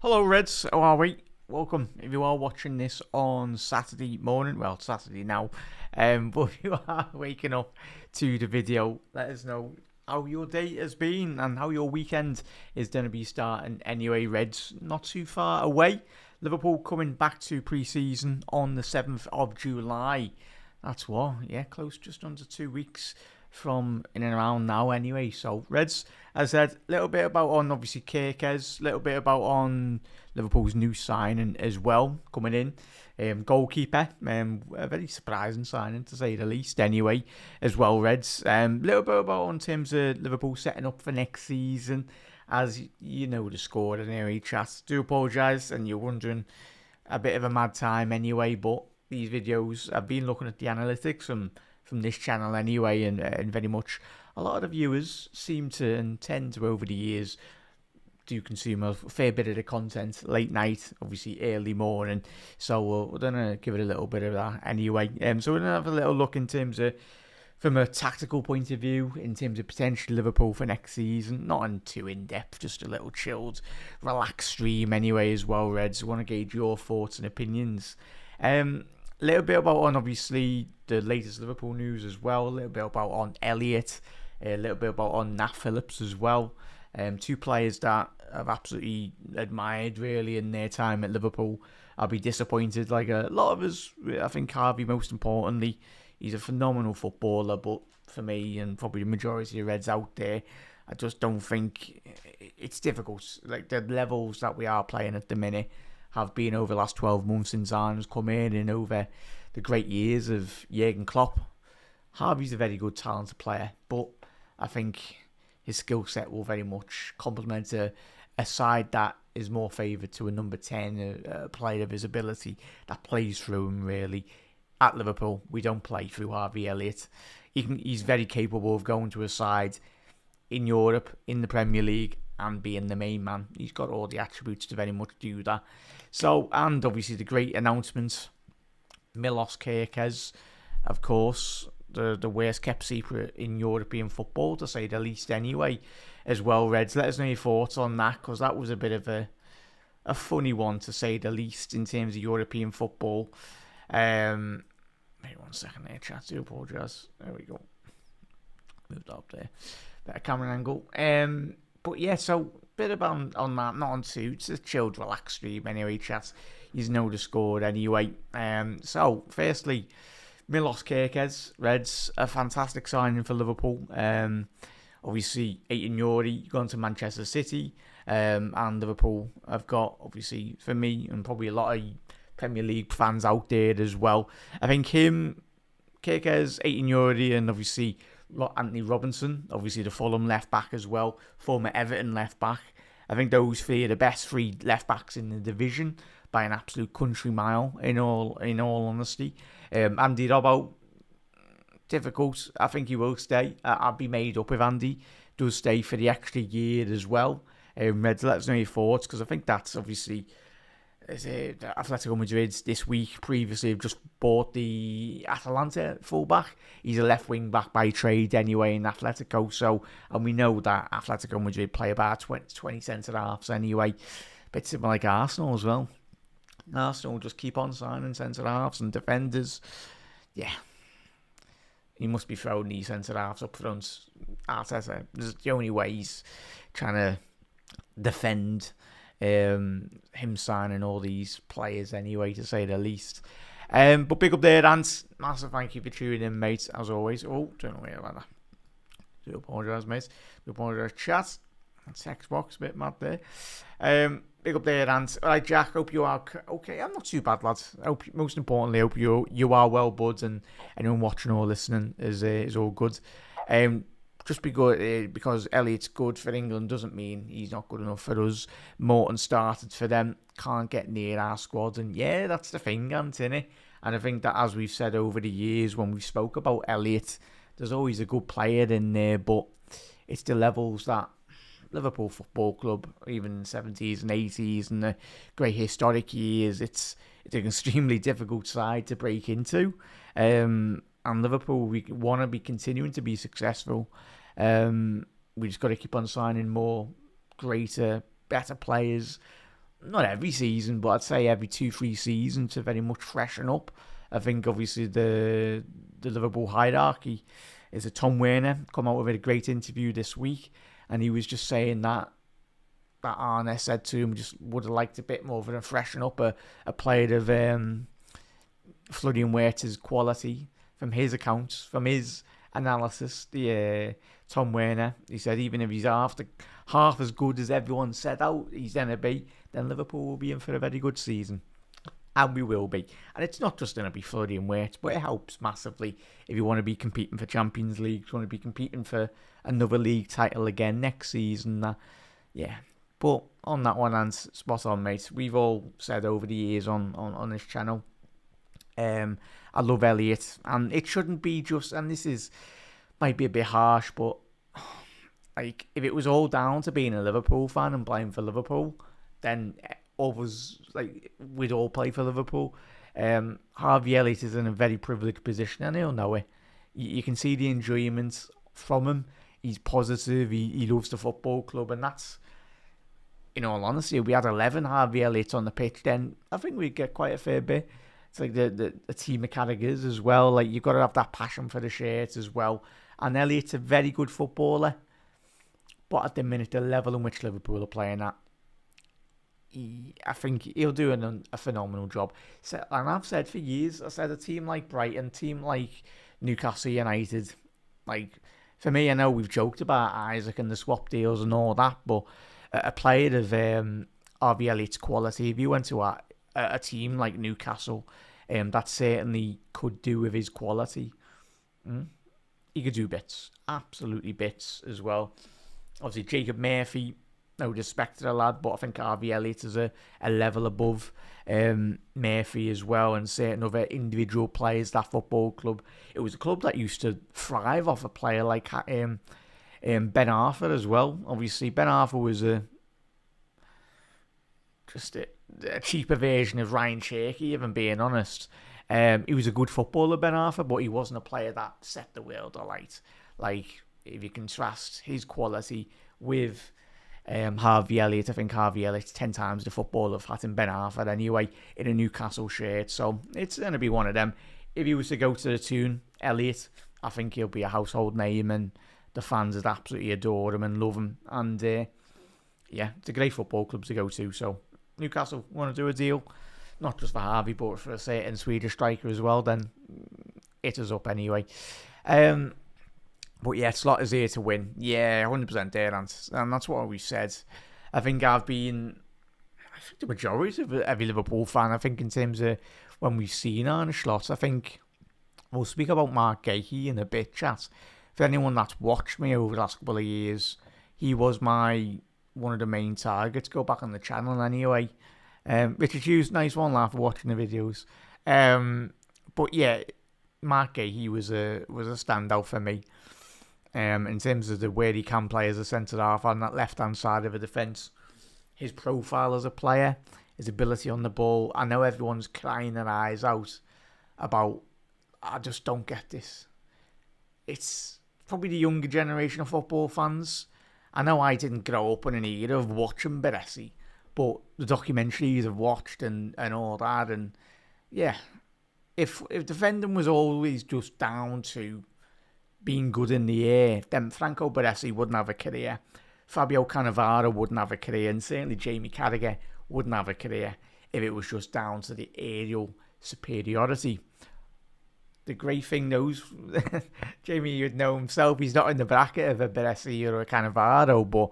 Hello Reds, how are we? Welcome. If you are watching this on Saturday morning, well, Saturday now, but if you are waking up to the video, let us know how your day has been and how your weekend is going to be starting. Anyway, Reds, not too far away. Liverpool coming back to pre-season on the 7th of July. That's close, just under 2 weeks from in and around now anyway. So Reds, as I said, a little bit about on obviously Kerkez, a little bit about on Liverpool's new signing as well coming in. Goalkeeper, a very surprising signing to say the least anyway as well, Reds. Little bit about in terms of Liverpool setting up for next season. As you know the score anyway, chat. Do apologise and you're wondering a bit of a mad time anyway, but these videos, I've been looking at the analytics from this channel anyway, and very much a lot of the viewers seem to and tend to over the years do consume a fair bit of the content late night, obviously early morning. So we're gonna give it a little bit of that anyway. So we're gonna have a little look in terms of from a tactical point of view, in terms of potentially Liverpool for next season. Not too in depth, just a little chilled, relaxed stream anyway as well, Reds. I want to gauge your thoughts and opinions. A little bit about on obviously the latest Liverpool news as well. A little bit about on Elliott. A little bit about on Nat Phillips as well. Two players that I've absolutely admired really in their time at Liverpool. I'll be disappointed like a lot of us. I think Harvey, most importantly, he's a phenomenal footballer, but for me and probably the majority of Reds out there, I just don't think it's difficult. Like the levels that we are playing at the minute have been over the last 12 months since Arne's come in and over the great years of Jurgen Klopp. Harvey's a very good, talented player, but I think his skill set will very much complement a side that is more favoured to a number 10, a player of his ability that plays through him really. At Liverpool, we don't play through Harvey Elliott. He's very capable of going to a side in Europe, in the Premier League, and being the main man. He's got all the attributes to very much do that. So, and obviously the great announcement, Milos Kerkez, of course, the worst kept secret in European football, to say the least anyway, as well, Reds. Let us know your thoughts on that, because that was a bit of a funny one, to say the least, in terms of European football. Wait 1 second there, chat. Do apologise. There we go. Moved up there. Better camera angle. But yeah, so bit about on that, not on two. It's a chilled, relaxed stream anyway, chat. You know the score anyway. So firstly, Milos Kerkez, Reds, a fantastic signing for Liverpool. Obviously, 18 Yori gone to Manchester City, and Liverpool have got, obviously, for me and probably a lot of Premier League fans out there as well. I think him, Kerkez, 18 Yori, and obviously Anthony Robinson, obviously the Fulham left back as well, former Everton left back. I think those three are the best three left backs in the division by an absolute country mile. In all honesty, Andy Robbo, difficult. I think he will stay. I'll be made up if Andy does stay for the extra year as well. Reds, let us know your thoughts, because I think that's obviously. Atletico Madrid this week previously have just bought the Atalanta fullback. He's a left wing back by trade anyway in Atletico. So, and we know that Atletico Madrid play about 20 centre halves anyway. Bit similar like Arsenal as well. Arsenal just keep on signing centre halves and defenders. Yeah, he must be throwing these centre halves up front. Arteta, this is the only way he's trying to defend. Him signing all these players anyway, to say the least. But big up there, Ant. Massive thank you for tuning in, mate, as always. Oh, don't know where about that. Do apologise, mate. Do apologise, chat. Text box, a bit mad there. Big up there, Ant. Alright, Jack, hope you are okay. I'm not too bad, lads. Most importantly, hope you are well, buds, and anyone watching or listening is all good. Just because Elliott's good for England doesn't mean he's not good enough for us. Morton started for them, can't get near our squad, and yeah, that's the thing, Anthony. And I think that, as we've said over the years when we spoke about Elliott, there's always a good player in there, but it's the levels that Liverpool Football Club, even in the 70s and 80s and the great historic years, it's an extremely difficult side to break into. And Liverpool, we want to be continuing to be successful. We just got to keep on signing more greater, better players not every season, but I'd say every 2-3 seasons to very much freshen up. I think obviously the Liverpool hierarchy is a Tom Werner come out with a great interview this week, and he was just saying that Arne said to him just would have liked a bit more of a freshen up, a player of Florian Wirtz's quality from his accounts, from his analysis. The Tom Werner, he said even if he's half as good as everyone said out he's going to be, then Liverpool will be in for a very good season. And we will be. And it's not just going to be Florian Wirtz, but it helps massively if you want to be competing for Champions League, you want to be competing for another league title again next season. Yeah. But on that one, and spot on, mate. We've all said over the years on this channel, I love Elliott. And it shouldn't be just, and this might be a bit harsh, but like if it was all down to being a Liverpool fan and playing for Liverpool, then others, like, we'd all play for Liverpool. Harvey Elliott is in a very privileged position, and he'll know it. You can see the enjoyment from him. He's positive. He loves the football club, and that's, in all honesty, if we had 11 Harvey Elliott's on the pitch, then I think we'd get quite a fair bit. It's like the team of Kerkez as well. Like, you've got to have that passion for the shirts as well. And Elliott's a very good footballer, but at the minute, the level in which Liverpool are playing at, I think he'll do a phenomenal job. So, and I've said for years, I said a team like Brighton, team like Newcastle United, like, for me, I know we've joked about Isak and the swap deals and all that, but a player of RB Elliott's quality, if you went to a team like Newcastle, that certainly could do with his quality. He could do bits, absolutely bits as well. Obviously, Jacob Murphy, no disrespect to the lad, but I think RB Elliott is a level above Murphy as well, and certain other individual players. That football club, it was a club that used to thrive off a player like Ben Arthur as well. Obviously, Ben Arthur was just a cheaper version of Ryan Cherky, if I'm being honest. He was a good footballer, Ben Arthur, but he wasn't a player that set the world alight. Like, if you contrast his quality with Harvey Elliott, I think Harvey Elliott's 10 times the footballer of had in Ben Arthur anyway, in a Newcastle shirt. So it's going to be one of them. If he was to go to the tune, Elliott, I think he'll be a household name, and the fans would absolutely adore him and love him. And yeah, it's a great football club to go to. So Newcastle want to do a deal, not just for Harvey, but for a certain Swedish striker as well, then hit us up anyway. But yeah, Slot is here to win. Yeah, 100% there, and that's what we said. I think the majority of every Liverpool fan, I think in terms of when we've seen Arne Slot, I think we'll speak about Mark Gahey in a bit, chat. For anyone that's watched me over the last couple of years, he was one of the main targets. Go back on the channel anyway. Richard Hughes, nice one, laugh for watching the videos. But yeah, Mark Gahey was a standout for me. In terms of the way he can play as a centre-half on that left-hand side of the defence. His profile as a player, his ability on the ball. I know everyone's crying their eyes out about, I just don't get this. It's probably the younger generation of football fans. I know I didn't grow up in an era of watching Baresi, but the documentaries I've watched and all that, and yeah, if defending was always just down to being good in the air, then Franco Baresi wouldn't have a career. Fabio Cannavaro wouldn't have a career, and certainly Jamie Carragher wouldn't have a career if it was just down to the aerial superiority. The great thing, those Jamie, you'd know himself, he's not in the bracket of a Baresi or a Cannavaro, but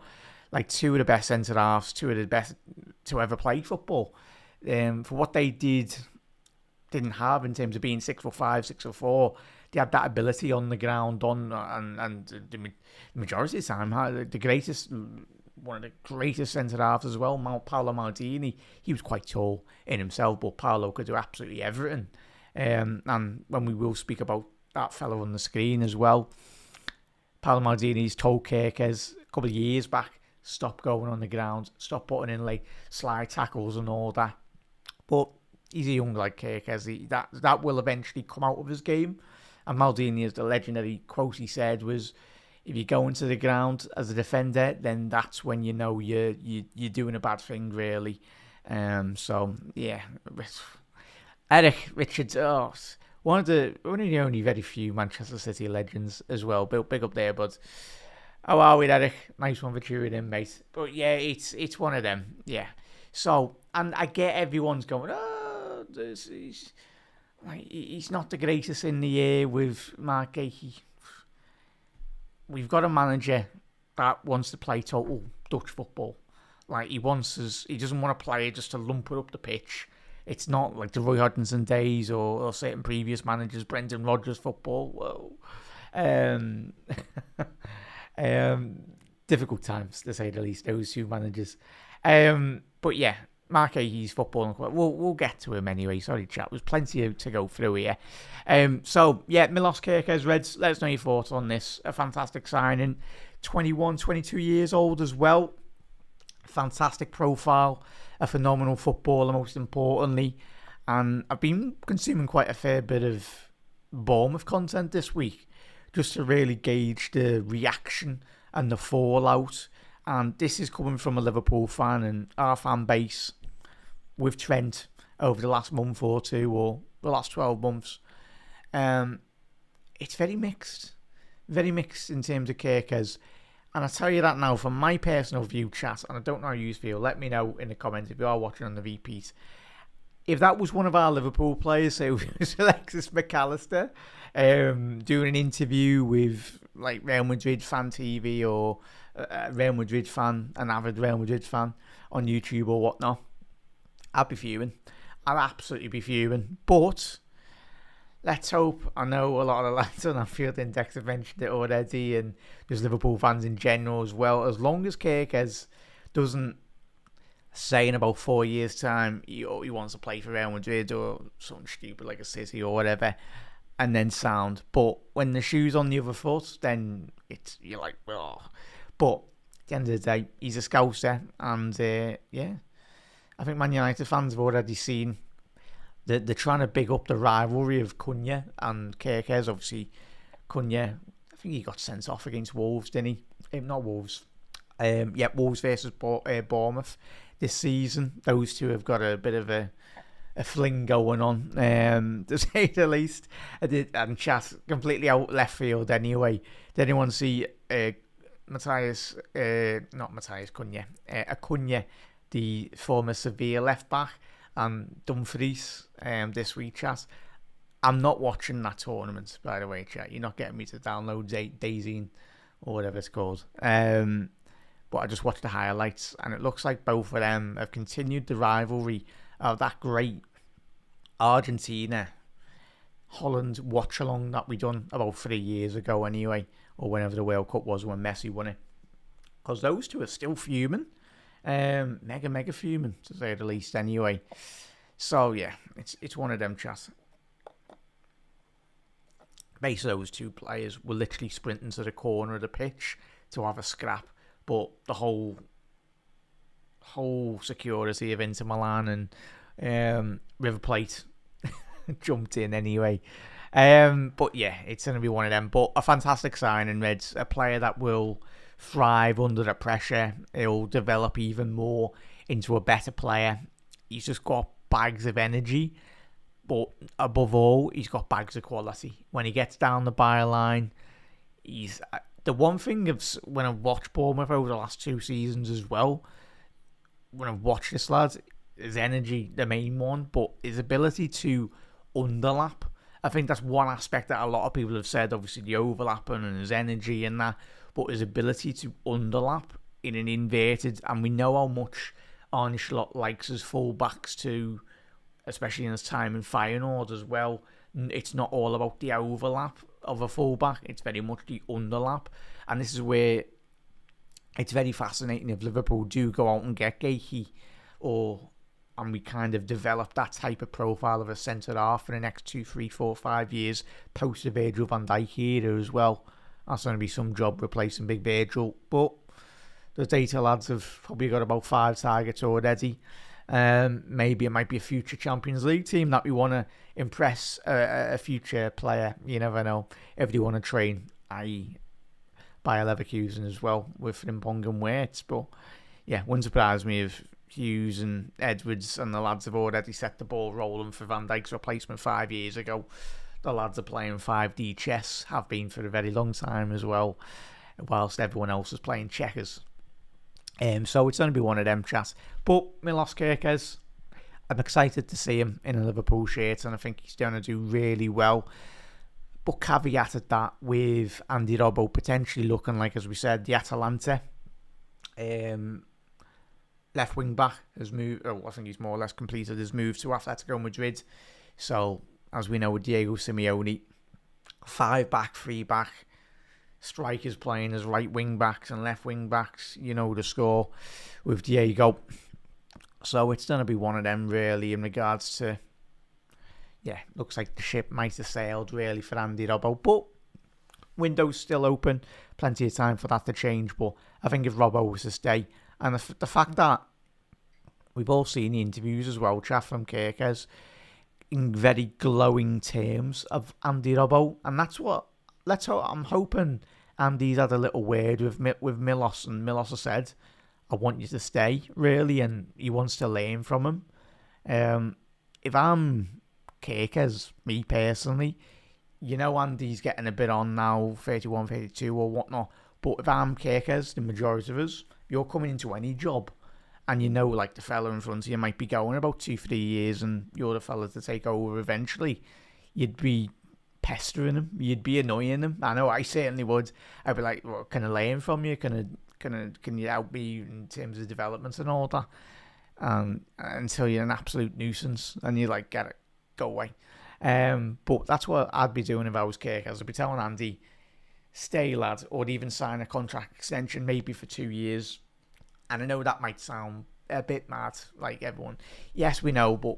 like two of the best centre-halves, two of the best to ever play football. For what they didn't have in terms of being 6'5", 6'4", they had that ability on the ground, and the majority of the time, one of the greatest centre-halves as well, Paolo Maldini. He was quite tall in himself, but Paolo could do absolutely everything. And when we will speak about that fellow on the screen as well, Paolo Maldini's told Kerkez a couple of years back, stop going on the ground, stop putting in like slide tackles and all that. But he's a young like Kerkez. That will eventually come out of his game. And Maldini, as the legendary quote he said was, if you go into the ground as a defender, then that's when you know you're doing a bad thing, really. So yeah, Eric Richards, one of the only very few Manchester City legends as well. Big up there, bud. How are we, Eric? Nice one for tuning in, mate. But yeah, it's one of them. Yeah. So, and I get everyone's going, he's not the greatest in the air with Mark Gahey. We've got a manager that wants to play total Dutch football. Like, he doesn't want to play it just to lump it up the pitch. It's not like the Roy Hodgson days or certain previous managers, Brendan Rodgers football. Whoa. Difficult times, to say the least, those two managers. But yeah, Mark Gahey's football. We'll get to him anyway. Sorry, chat. There's plenty to go through here. So yeah, Milos Kerkez, Reds. Let us know your thoughts on this. A fantastic signing. 21, 22 years old as well. Fantastic profile. A phenomenal footballer, most importantly. And I've been consuming quite a fair bit of Bournemouth content this week, just to really gauge the reaction and the fallout. And this is coming from a Liverpool fan, and our fan base with Trent over the last month or two, or the last 12 months. It's very mixed. Very mixed in terms of Kerkez. And I tell you that now from my personal view, chat, and I don't know how you feel. Let me know in the comments if you are watching on the repeat. If that was one of our Liverpool players, say Alexis McAllister, doing an interview with like Real Madrid fan TV or a Real Madrid fan, an avid Real Madrid fan on YouTube or whatnot, I'd be fuming. I'd absolutely be fuming. But let's hope. I know a lot of the lads on Anfield Index have mentioned it already, and there's Liverpool fans in general as well. As long as Kerkez doesn't say in about 4 years' time he wants to play for Real Madrid or something stupid like a City or whatever, and then sound. But when the shoe's on the other foot, then you're like, oh. But at the end of the day, he's a Scouser, and yeah, I think Man United fans have already seen that they're trying to big up the rivalry of Cunha and Kerkez. Obviously, Cunha, I think he got sent off against Wolves, didn't he? Not Wolves. Wolves versus Bournemouth this season. Those two have got a bit of a fling going on, to say the least. And chat completely out left field anyway. Did anyone see Cunha, Acuna, the former Sevilla left back, and Dumfries this week, chat? I'm not watching that tournament, by the way, chat. You're not getting me to download Daisy or whatever it's called. But I just watched the highlights, and it looks like both of them have continued the rivalry of that great Argentina-Holland watch-along that we done about 3 years ago anyway, or whenever the World Cup was when Messi won it. Because those two are still fuming. Mega fuming, to say the least anyway. So yeah, it's one of them, chat. Basically, those two players were literally sprinting to the corner of the pitch to have a scrap. But the whole security of Inter Milan and River Plate jumped in anyway. But yeah, it's going to be one of them. But a fantastic signing, Reds. A player that will thrive under the pressure. He'll develop even more into a better player. He's just got bags of energy. But above all, he's got bags of quality. When he gets down the byline, he's... The one thing when I've watched Bournemouth over the last 2 seasons as well, when I've watched this lad, his energy, the main one, but his ability to underlap. I think that's one aspect that a lot of people have said, obviously the overlapping and his energy and that, but his ability to underlap in an inverted, and we know how much Arne Slot likes his full-backs to, especially in his time in Feyenoord as well. It's not all about the overlap of a fullback, it's very much the underlap, and this is where it's very fascinating if Liverpool do go out and get Gahey, and we kind of develop that type of profile of a centre half for the next 2, 3, 4, 5 years post the Virgil van Dijk era as well. That's going to be some job replacing Big Virgil, but the data lads have probably got about 5 targets already. Maybe it might be a future Champions League team that we want to impress a future player. You never know. If they want to train, i.e. Bayer Leverkusen as well with Frimpong and Wirtz. But yeah, wouldn't surprise me if Hughes and Edwards and the lads have already set the ball rolling for Van Dijk's replacement 5 years ago. The lads are playing 5D chess, have been for a very long time as well, whilst everyone else is playing checkers. So it's going to be one of them chats. But Milos Kerkez, I'm excited to see him in a Liverpool shirt, and I think he's going to do really well. But caveated that with Andy Robbo potentially looking like, as we said, the Atalanta left wing back has moved. Oh, I think he's more or less completed his move to Atletico Madrid. So, as we know with Diego Simeone, 5 back, 3 back, strikers playing as right wing backs and left wing backs. You know the score with Diego. So it's going to be one of them really in regards to, yeah, looks like the ship might have sailed really for Andy Robbo. But window's still open, plenty of time for that to change. But I think if Robbo was to stay, and the fact that we've all seen the interviews as well, chat from Kerkez, in very glowing terms of Andy Robbo, and that's what I'm hoping Andy's had a little word with Milos, and Milos has said, I want you to stay, really, and he wants to learn from him. If I'm Kerkez, me personally, you know Andy's getting a bit on now, 31, 32 or whatnot, but if I'm Kerkez, the majority of us, you're coming into any job, and you know, like, the fella in front of you might be going about 2-3 years, and you're the fella to take over eventually, you'd be pestering him, you'd be annoying him. I know I certainly would. I'd be like, well, can I learn from you? Can you help me in terms of development and all that? Until you're an absolute nuisance, and you like, get it, go away. But that's what I'd be doing if I was Kerkez. I'd be telling Andy, stay, lad, or even sign a contract extension, maybe for 2 years. And I know that might sound a bit mad, like everyone. Yes, we know, but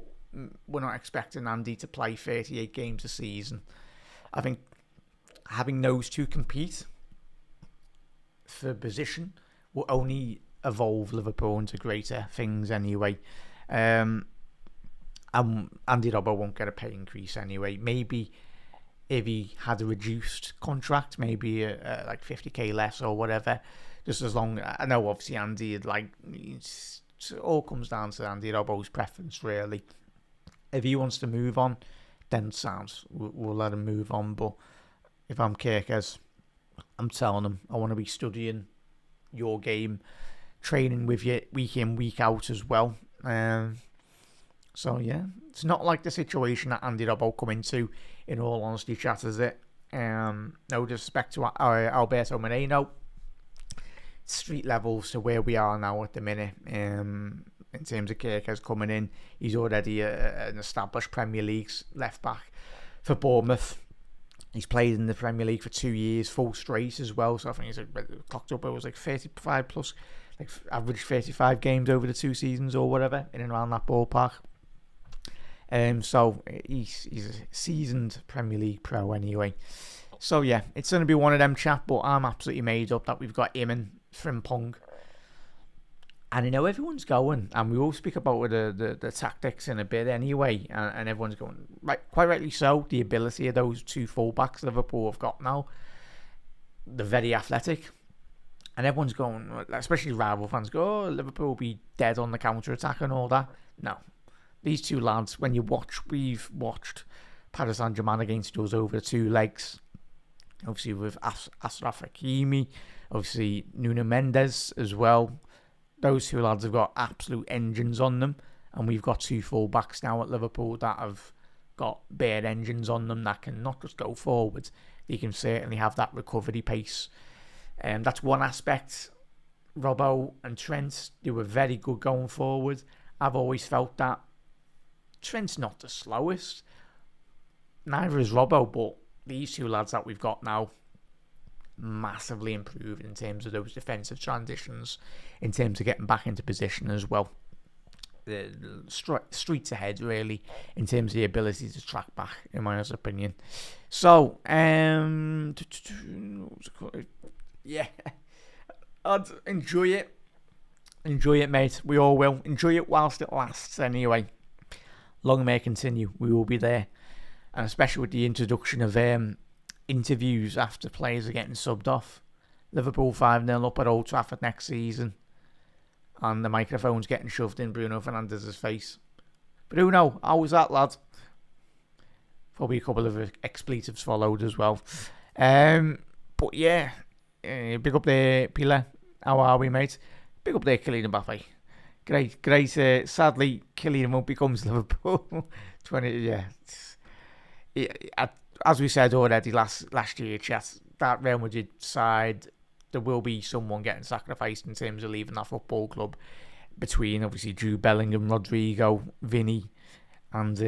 we're not expecting Andy to play 38 games a season. I think having those two compete for position will only evolve Liverpool into greater things anyway. Andy Robbo won't get a pay increase anyway. Maybe if he had a reduced contract, maybe like 50k less or whatever. Just as long, I know obviously Andy, it all comes down to Andy Robbo's preference really. If he wants to move on, then sounds, we'll let him move on. But if I'm Kerkez, I'm telling him, I want to be studying your game, training with you week in, week out as well. So yeah, it's not like the situation that Andy Robbo come into, in all honesty, chat, is it? No disrespect to Alberto Moreno. Street levels to where we are now at the minute. In terms of Kerkez coming in, he's already an established Premier League left back for Bournemouth. He's played in the Premier League for 2 years, full straight as well. So I think he's clocked up. It was like 35 plus, like average 35 games over the 2 seasons or whatever, in and around that ballpark. So he's a seasoned Premier League pro anyway. So yeah, it's going to be one of them, chat. But I'm absolutely made up that we've got him and Frimpong. And I know everyone's going, and we will speak about the tactics in a bit anyway, and everyone's going, right, quite rightly so, the ability of those 2 full-backs Liverpool have got now. They're very athletic, and everyone's going, especially rival fans, go, oh, Liverpool will be dead on the counter-attack and all that. No. These 2 lads, when we've watched Paris Saint-Germain against us over the 2 legs, obviously with Ashraf Hakimi, obviously Nuno Mendes as well. Those 2 lads have got absolute engines on them, and we've got 2 full-backs now at Liverpool that have got bare engines on them that can not just go forward, they can certainly have that recovery pace. That's one aspect. Robbo and Trent, they were very good going forward. I've always felt that Trent's not the slowest, neither is Robbo, but these 2 lads that we've got now, massively improved in terms of those defensive transitions, in terms of getting back into position as well. The streets ahead really in terms of the ability to track back, in my honest opinion. So yeah, I'd enjoy it, mate. We all will enjoy it whilst it lasts anyway. Long may it continue. We will be there, and especially with the introduction of interviews after players are getting subbed off. Liverpool 5-0 up at Old Trafford next season. and the microphone's getting shoved in Bruno Fernandes's face. Bruno, how was that, lad? Probably a couple of expletives followed as well. But yeah, big up there, Pila. How are we, mate? Big up there, Kylian Mbappe. Great. Sadly, Kylian won't become Liverpool. 20. Yeah. As we said already last year, chat, that Real Madrid side, there will be someone getting sacrificed in terms of leaving that football club, between obviously Jude Bellingham, Rodrigo, Vinny, and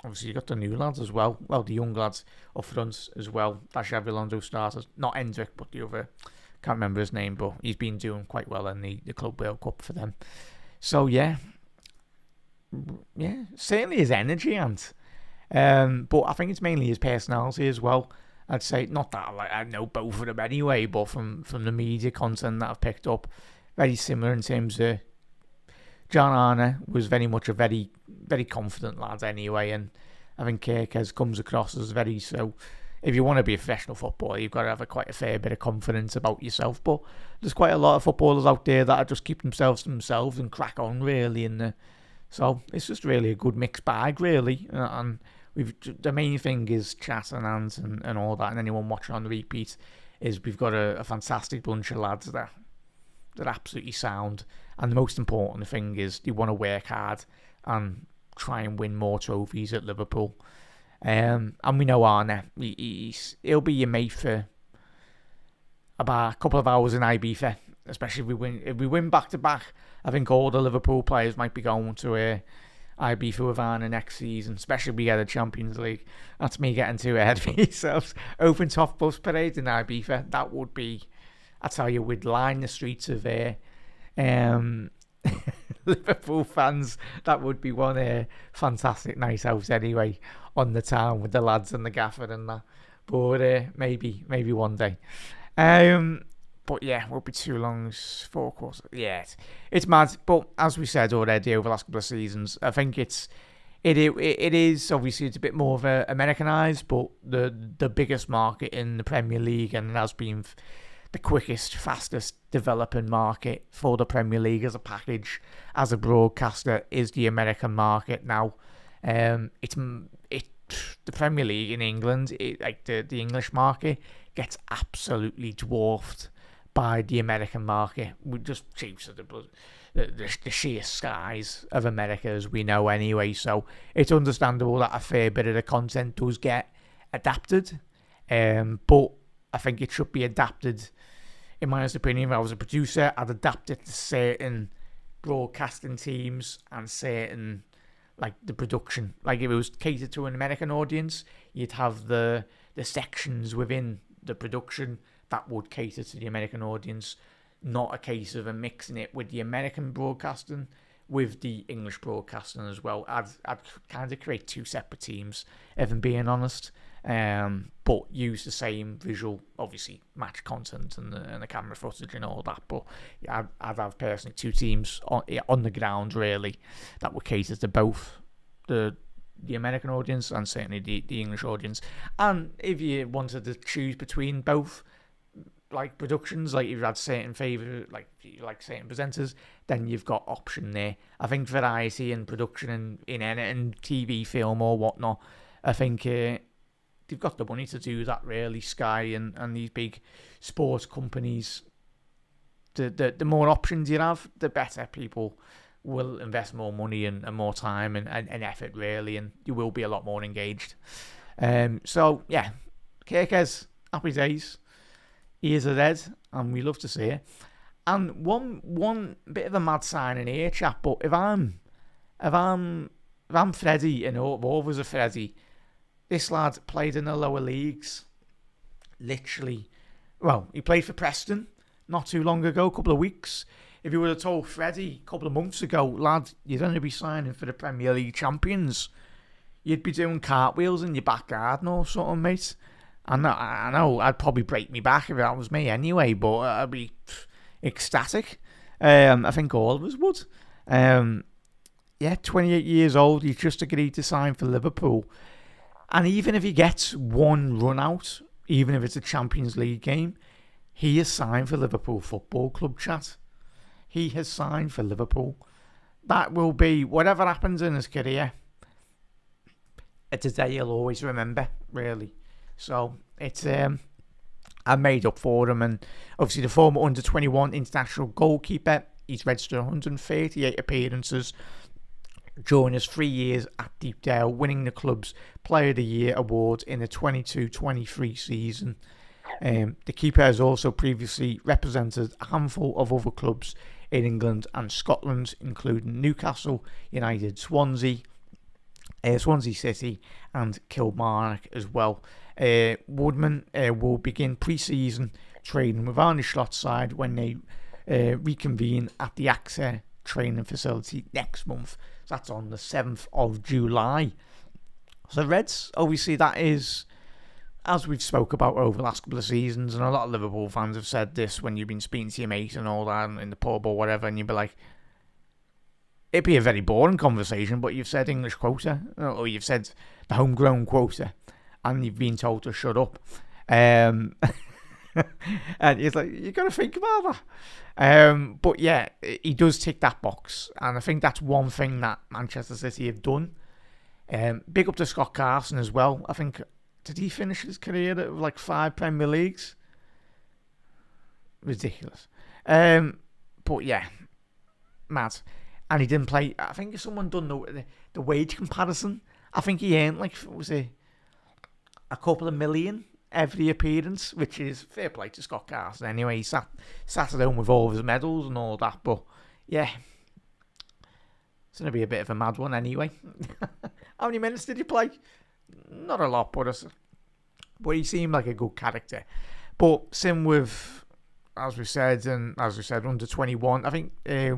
obviously you got the new lads as well. Well, the young lads up front as well. That Xabi Alonso starters, not Hendrick, but the other, can't remember his name, but he's been doing quite well in the Club World Cup for them. So yeah, certainly his energy, and but I think it's mainly his personality as well. I'd say, not that I know both of them anyway, but from the media content that I've picked up, very similar in terms of John Arne was very much a very, very confident lad anyway, and I think Kerkez comes across as very so. If you want to be a professional footballer, you've got to have quite a fair bit of confidence about yourself. But there's quite a lot of footballers out there that just keep themselves to themselves and crack on really. So it's just really a good mixed bag really. And the main thing is chat and all that. And anyone watching on the repeat is we've got a fantastic bunch of lads that are absolutely sound. And the most important thing is they want to work hard and try and win more trophies at Liverpool. And we know Arne, he'll be your mate for about a couple of hours in Ibiza, especially if we win back to back. I think all the Liverpool players might be going to Ibiza with Arne next season, especially if we get a Champions League. That's me getting too ahead of myself. Open top bus parade in Ibiza, that would be, I tell you, we'd line the streets of Liverpool fans. That would be one fantastic night out anyway, on the town with the lads and the gaffer and that. But maybe one day. But yeah, won't be too long. 4 quarters. Yeah, it's mad. But as we said already over the last couple of seasons, I think it is obviously it's a bit more of a Americanized, but the biggest market in the Premier League, and it has been the quickest, fastest developing market for the Premier League as a package, as a broadcaster, is the American market now. The Premier League in England, the English market, gets absolutely dwarfed by the American market. We just chase the sheer skies of America, as we know anyway. So it's understandable that a fair bit of the content does get adapted. But I think it should be adapted, in my honest opinion. If I was a producer, I'd adapt it to certain broadcasting teams and certain, like, the production. Like, if it was catered to an American audience, you'd have the sections within the production that would cater to the American audience, not a case of mixing it with the American broadcasting with the English broadcasting as well. I'd kind of create 2 separate teams, if I'm being honest, but use the same visual, obviously match content and the camera footage and all that. But yeah, I'd have personally 2 teams on the ground really that would cater to both the American audience and certainly the English audience. And if you wanted to choose between both, like, productions, like if you had certain favourite, like certain presenters, then you've got option there. I think variety and production in editing, TV, film or whatnot, I think they've got the money to do that really. Sky and these big sports companies, the more options you have, the better. People will invest more money and more time and effort really, and you will be a lot more engaged. So yeah, Kerkez, happy days. Ears are red, and we love to see it. And one bit of a mad signing here, chap. But if I'm Freddie, and all of us are Freddie, this lad played in the lower leagues. Literally, well, he played for Preston not too long ago, a couple of weeks. If you would have told Freddie a couple of months ago, lad, you'd only be signing for the Premier League champions, you'd be doing cartwheels in your back garden or something, mate. I know, I'd probably break me back if that was me anyway, but I'd be ecstatic. I think all of us would. 28 years old, he's just agreed to sign for Liverpool. And even if he gets one run out, even if it's a Champions League game, he is signed for Liverpool Football Club, chat. he has signed for Liverpool. That will be, whatever happens in his career, it's a day he'll always remember, really. So it's I made up for him. And obviously the former under-21 international goalkeeper, he's registered 138 appearances during his 3 years at Deepdale, winning the club's Player of the Year award in the 22-23 season. The keeper has also previously represented a handful of other clubs in England and Scotland, including Newcastle United, Swansea City and Kilmarnock as well. Woodman will begin pre-season training with Arne Slot's side when they reconvene at the AXA training facility next month. So that's on the 7th of July. So Reds, obviously that is, as we've spoke about over the last couple of seasons, and a lot of Liverpool fans have said this when you've been speaking to your mate and all that in the pub or whatever, and you'd be like, it'd be a very boring conversation, but you've said English quota, or you've said the homegrown quota, and you've been told to shut up. And it's like, you got to think about that. But yeah, he does tick that box, and I think that's one thing that Manchester City have done. Big up to Scott Carson as well. I think, did he finish his career at like 5 Premier Leagues? Ridiculous. But yeah, mad. And he didn't play. I think if someone done the wage comparison, I think he earned like, was it a couple of million every appearance, which is fair play to Scott Carson. Anyway, he sat at home with all of his medals and all that. But yeah, it's going to be a bit of a mad one anyway. How many minutes did he play? Not a lot, but he seemed like a good character. But same with, as we said, under 21. I think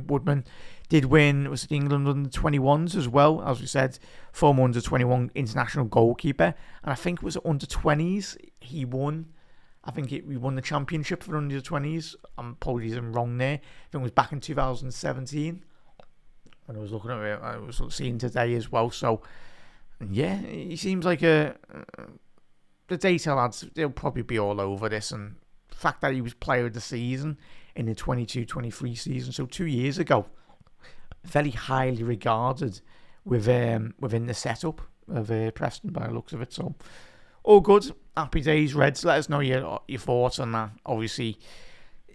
Woodman did win, was it England under 21s as well, as we said, former under 21 international goalkeeper. And I think it was under 20s he won. I think we won the championship for under 20s. Apologies, I'm wrong there. I think it was back in 2017. When I was looking at it, I was seeing today as well. So yeah, he seems like the data lads, they'll probably be all over this. And the fact that he was player of the season in the 22-23 season, so 2 years ago, very highly regarded within the setup of Preston by the looks of it. So all good, happy days, Reds. Let us know your thoughts on that. Obviously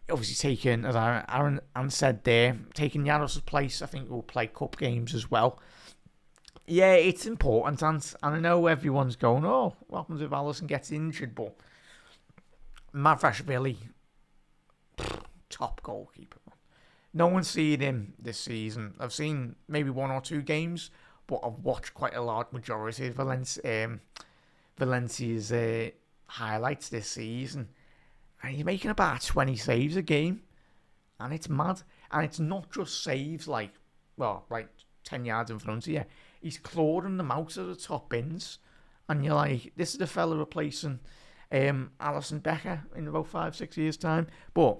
taking, as Aaron said there, taking Yaros's place. I think we'll play cup games as well. Yeah, it's important, and I know everyone's going, oh, what happens if Alisson gets injured? But Mavrashvili, top goalkeeper. No one's seen him this season. I've seen maybe 1 or 2 games, but I've watched quite a large majority of Valencia's highlights this season. And he's making about 20 saves a game. And it's mad. And it's not just saves like 10 yards in front of you. He's clawing them out of the top bins. And you're like, this is the fella replacing Alisson Becker in about 5-6 years' time. But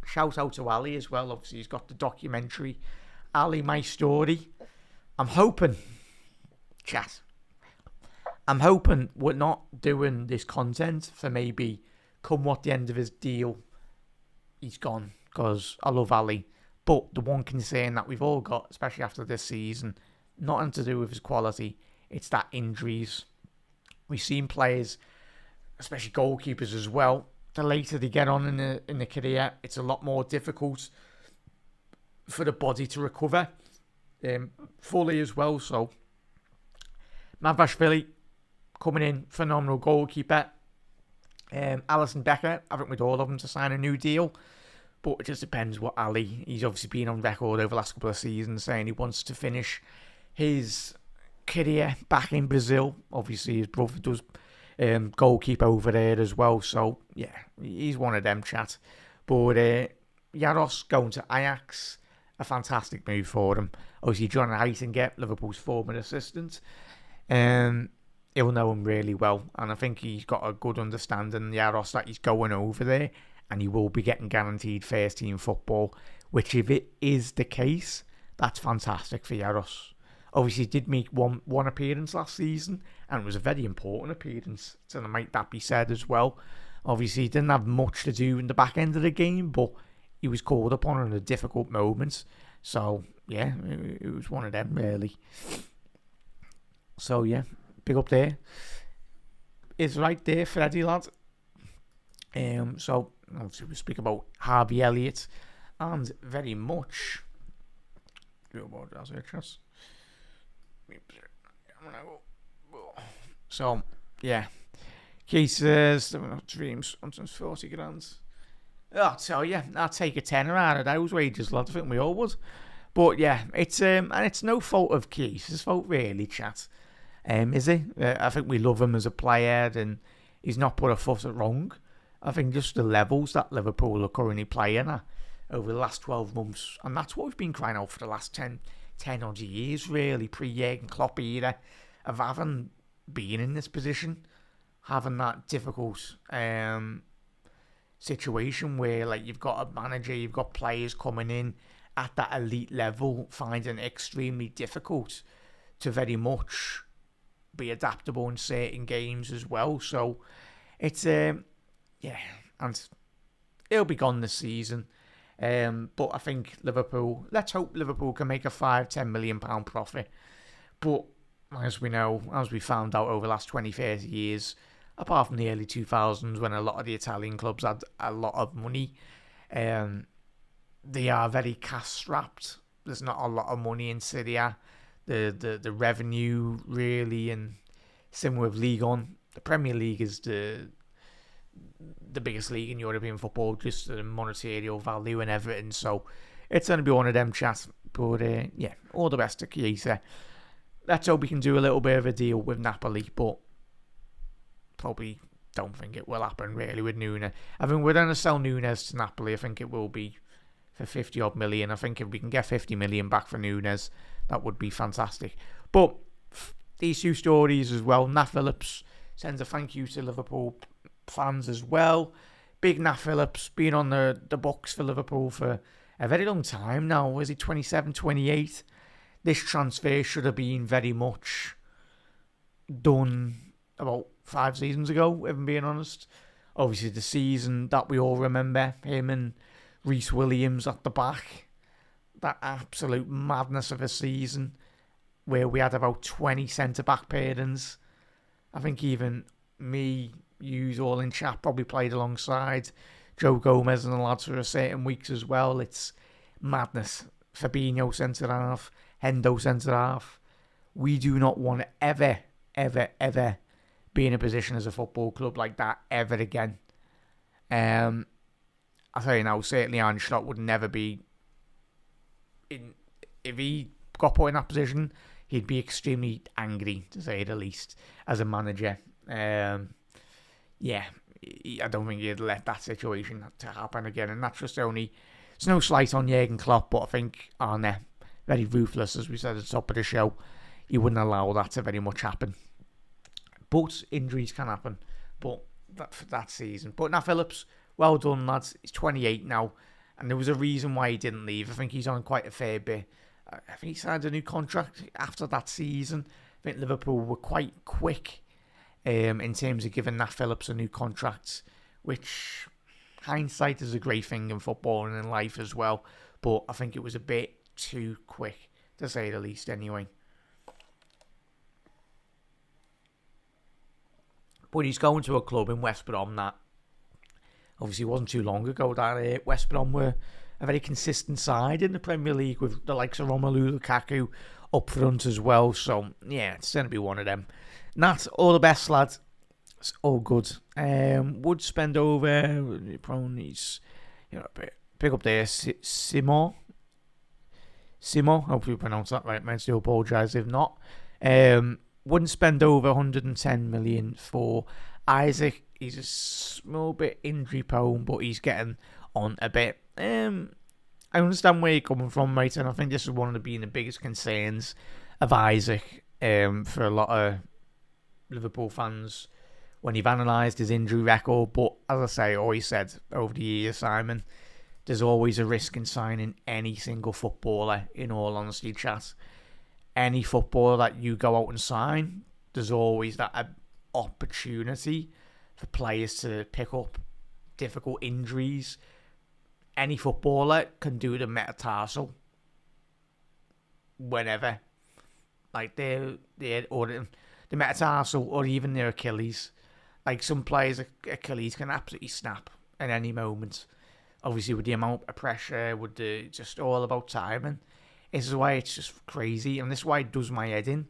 shout out to Ali as well. Obviously, he's got the documentary, Ali, My Story. I'm hoping we're not doing this content for maybe come what the end of his deal, he's gone, because I love Ali. But the one concern that we've all got, especially after this season, nothing to do with his quality, it's that injuries. We've seen players, especially goalkeepers as well, the later they get on in the career, it's a lot more difficult for the body to recover fully as well. So Mavrashvili coming in, phenomenal goalkeeper. Alisson Becker, I think with all of them to sign a new deal, but it just depends what Ali. He's obviously been on record over the last couple of seasons saying he wants to finish his career back in Brazil. Obviously, his brother does goalkeeper over there as well. So yeah, he's one of them, chat. But Yaros going to Ajax, a fantastic move for him. Obviously, John Heitinga, Liverpool's former assistant, he'll know him really well, and I think he's got a good understanding, Yaros, that he's going over there, and he will be getting guaranteed first team football. Which, if it is the case, that's fantastic for Yaros. Obviously, he did make one appearance last season, and it was a very important appearance, so might that be said as well. Obviously, he didn't have much to do in the back end of the game, but he was called upon in a difficult moment. So, yeah, it was one of them, really. So, yeah, big up there. It's right there, Freddie, lad. So, obviously, we speak about Harvey Elliott and very much. So, yeah. Cases, dreams, 140 grand. Oh, so yeah, I'll take a tenner out of those wages, lad. I think we all would. But yeah, it's and it's no fault of Keith's fault really, chat. Is he? I think we love him as a player, and he's not put a foot wrong. I think just the levels that Liverpool are currently playing at over the last 12 months, and that's what we've been crying out for the last 10 odd years, really, pre-Jurgen Klopp era, of having been in this position, having that difficult situation where, like, you've got a manager, you've got players coming in at that elite level, finding it extremely difficult to very much be adaptable in certain games as well. So it's yeah, and it'll be gone this season. But I think Liverpool, let's hope Liverpool can make a £5-10 million profit. But as we know, as we found out over the last 20-30 years, apart from the early 2000s when a lot of the Italian clubs had a lot of money, they are very cash-strapped. There's not a lot of money in Serie A. The revenue, really, and similar with Ligue 1. The Premier League is the biggest league in European football, just the monetary value and everything. So it's going to be one of them chats. But yeah, all the best to Chiesa. Let's hope we can do a little bit of a deal with Napoli, but probably don't think it will happen really with Nunes. I think we're going to sell Nunes to Napoli. I think it will be for 50 odd million. I think if we can get 50 million back for Nunes, that would be fantastic. But these two stories as well. Nat Phillips sends a thank you to Liverpool fans as well. Big Nat Phillips, been on the books for Liverpool for a very long time now. Is he 27, 28? This transfer should have been very much done about 5 seasons ago, if I'm being honest. Obviously, the season that we all remember, him and Reece Williams at the back, that absolute madness of a season where we had about 20 centre-back pairings. I think even me, you all in chat probably played alongside Joe Gomez and the lads for a certain weeks as well. It's madness. Fabinho centre-half, Hendo centre-half. We do not want to ever, ever, ever be in a position as a football club like that ever again. I'll tell you now, certainly Ancelotti would never be in. If he got put in that position, he'd be extremely angry, to say the least, as a manager. Yeah, I don't think he'd let that situation to happen again, and that's just only. It's no slight on Jurgen Klopp, but I think Arne, very ruthless, as we said at the top of the show, he wouldn't allow that to very much happen. But injuries can happen, but for that season. But now Phillips, well done, lads. He's 28 now, and there was a reason why he didn't leave. I think he's on quite a fair bit. I think he signed a new contract after that season. I think Liverpool were quite quick in terms of giving Nat Phillips a new contract, which hindsight is a great thing in football and in life as well. But I think it was a bit too quick, to say the least, anyway. But he's going to a club in West Brom that obviously wasn't too long ago that West Brom were a very consistent side in the Premier League with the likes of Romelu Lukaku up front as well. So, yeah, it's going to be one of them. Nat, all the best, lads. It's all good. Would spend over, probably, pick up there, Simo, hopefully you pronounce that right, man. Still apologise if not. Wouldn't spend over 110 million for Isak. He's a small bit injury prone, but he's getting on a bit. I understand where you're coming from, mate, and I think this is one of the biggest concerns of Isak for a lot of Liverpool fans when you've analysed his injury record. But as I say, always said over the years, Simon, there's always a risk in signing any single footballer, in all honesty, chat. Any footballer that you go out and sign, there's always that opportunity for players to pick up difficult injuries, any footballer can do the metatarsal whenever. Like, the metatarsal or even their Achilles. Like, some players' Achilles can absolutely snap at any moment. Obviously, with the amount of pressure, with the just all about timing. This is why it's just crazy, and this is why it does my head in.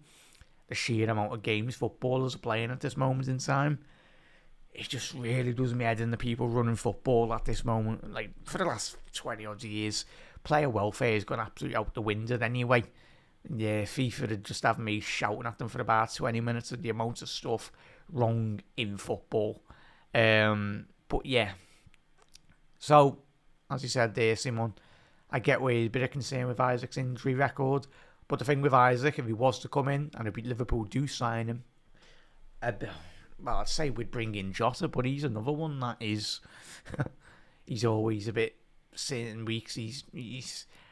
The sheer amount of games footballers are playing at this moment in time. It just really does me head in, the people running football at this moment. Like, for the last 20 odd years, player welfare has gone absolutely out the window anyway. Yeah, FIFA had just have me shouting at them for about 20 minutes of the amount of stuff wrong in football. But yeah. So, as you said there, Simon, I get where you're a bit of concern with Isak's injury record. But the thing with Isak, if he was to come in, and if Liverpool do sign him, well, I'd say we'd bring in Jota, but he's another one that is, he's always a bit certain weeks. He's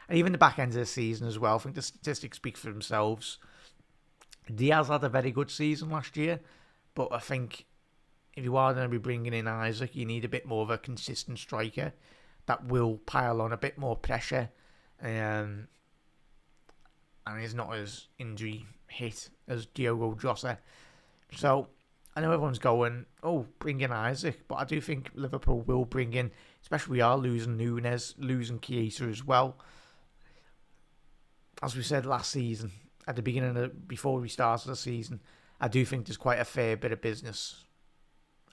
and even the back end of the season as well. I think the statistics speak for themselves. Diaz had a very good season last year, but I think if you are going to be bringing in Isak, you need a bit more of a consistent striker that will pile on a bit more pressure, and is not as injury hit as Diogo Jota. So I know everyone's going, oh, bring in Isak, but I do think Liverpool will bring in, especially we are losing Núñez, losing Chiesa as well. As we said last season, at the beginning before we started the season, I do think there's quite a fair bit of business.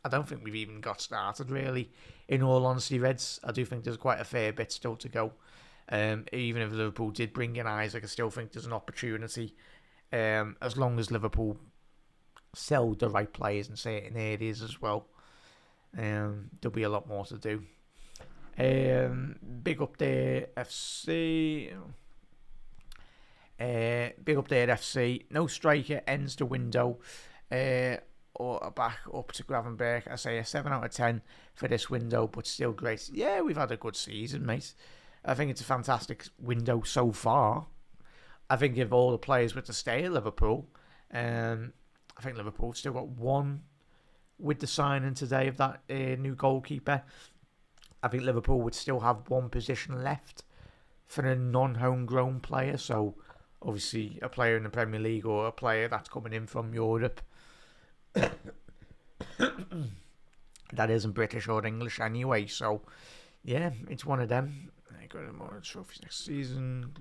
I don't think we've even got started, really. In all honesty, Reds, I do think there's quite a fair bit still to go. Even if Liverpool did bring in Isak, I still think there's an opportunity. As long as Liverpool sell the right players in certain areas as well, there'll be a lot more to do. Big up there, FC. Big up there, FC. No striker ends the window. Or back up to Gravenberch. I say a 7 out of 10 for this window, but still great. Yeah, we've had a good season, mate. I think it's a fantastic window so far. I think if all the players were to stay at Liverpool, I think Liverpool still got one with the signing today of that new goalkeeper. I think Liverpool would still have one position left for a non-homegrown player. So, obviously, a player in the Premier League or a player that's coming in from Europe. That isn't British or English anyway. So, yeah, it's one of them. I got more trophies next season.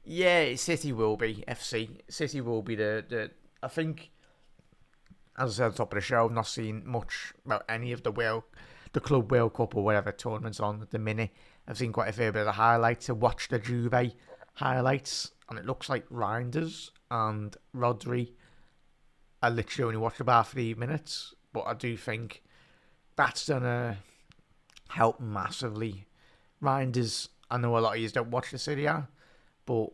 Yeah, City will be FC. City will be the. I think, as I said at the top of the show, I've not seen much about any of the Club World Cup or whatever tournaments on at the minute. I've seen quite a fair bit of the highlights. I watched the Juve highlights, and it looks like Reinders and Rodri. I literally only watched about 3 minutes, but I do think that's going to help massively. Reinders, I know a lot of you don't watch the Serie A, but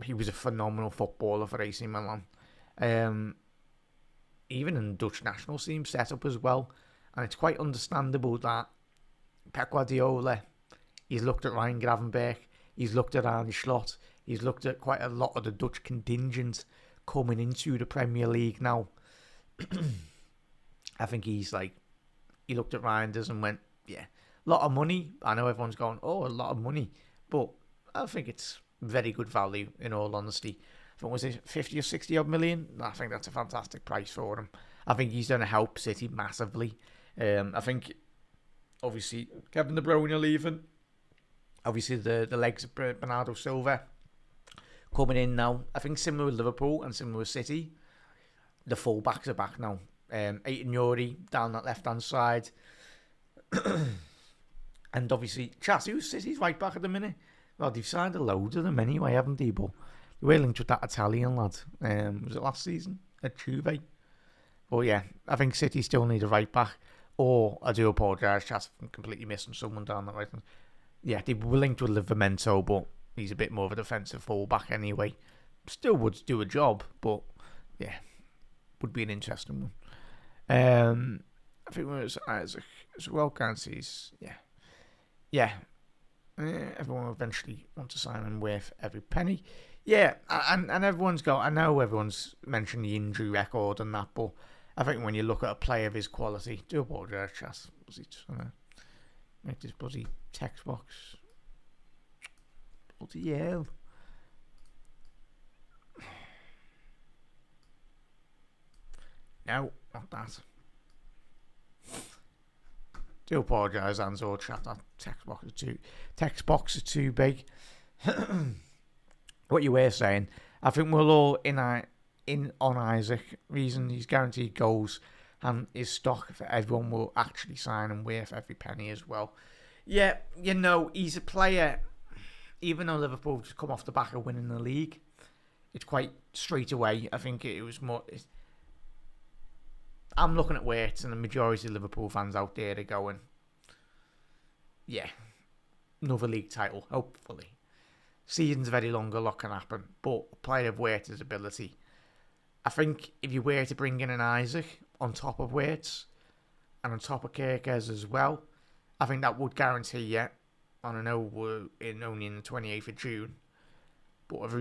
he was a phenomenal footballer for AC Milan. Even in the Dutch national team setup as well. And it's quite understandable that Pep Guardiola, he's looked at Ryan Gravenberch, he's looked at Arne Slot, he's looked at quite a lot of the Dutch contingent coming into the Premier League now. I think he looked at Reinders and went, yeah, a lot of money. I know everyone's going, oh, a lot of money. But I think it's very good value, in all honesty. I think, was it 50 or 60 odd million? I think that's a fantastic price for him. I think he's going to help City massively. I think, obviously, Kevin De Bruyne leaving. Obviously, the legs of Bernardo Silva coming in now. I think similar with Liverpool and similar with City, the full-backs are back now. Aiton Yuri down that left-hand side. And obviously, who's City's right back at the minute? Well, they've signed a load of them anyway, haven't they? But they were linked with that Italian lad. Was it last season at Juve? But yeah, I think City still need a right back. Or, I do apologise, Chas, I'm completely missing someone down that right. Yeah, they were linked with Livramento, but he's a bit more of a defensive full-back anyway. Still would do a job, but yeah, would be an interesting one. I think it was Isak as well, can't see. Yeah. Everyone will eventually want to sign him with every penny. Yeah, and everyone's got, I know everyone's mentioned the injury record and that, but I think when you look at a player of his quality, do apologise, Chas. Was he just Make this bloody text box. Bloody hell. No, not that. Do apologise, Anzo chat. That text box is too big. What you were saying, I think we're all in on Isak. Reason he's guaranteed goals and his stock for everyone will actually sign and worth every penny as well. Yeah, you know, he's a player. Even though Liverpool just come off the back of winning the league, it's quite straight away. I think it was more. I'm looking at weights, and the majority of Liverpool fans out there are going, yeah, another league title, hopefully. Season's very long, a lot can happen, but a player of weight is ability. I think if you were to bring in an Isak on top of weights and on top of Kerkez as well, I think that would guarantee you. And I know we're only in the 28th of June, but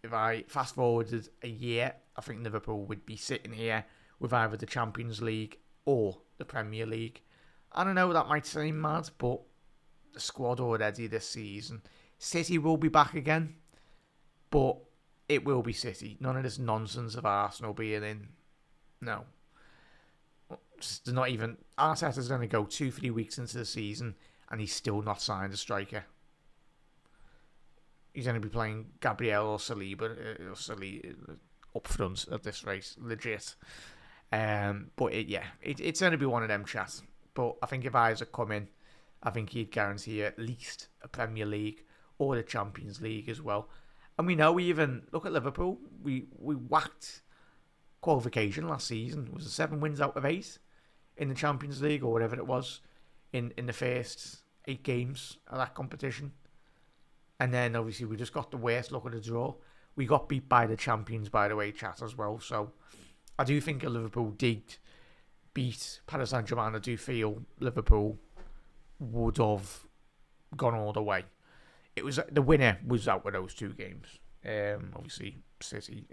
if I fast forwarded a year, I think Liverpool would be sitting here with either the Champions League or the Premier League. I don't know, that might seem mad, but the squad already this season. City will be back again, but it will be City. None of this nonsense of Arsenal being in. No. They're not even. Arteta's going to go 2-3 weeks into the season and he's still not signed a striker. He's going to be playing Gabriel or Saliba up front at this race, legit. But it's going to be one of them chats. But I think if Isak come in, I think he'd guarantee at least a Premier League or the Champions League as well. And we know, even look at Liverpool, we whacked qualification last season. Was it 7 wins out of 8 in the Champions League or whatever it was in the first 8 games of that competition? And then obviously we just got the worst look at the draw. We got beat by the champions, by the way, chat, as well. So I do think if Liverpool did beat Paris Saint-Germain, I do feel Liverpool would have gone all the way. It was the winner was out with those 2 games. Obviously City,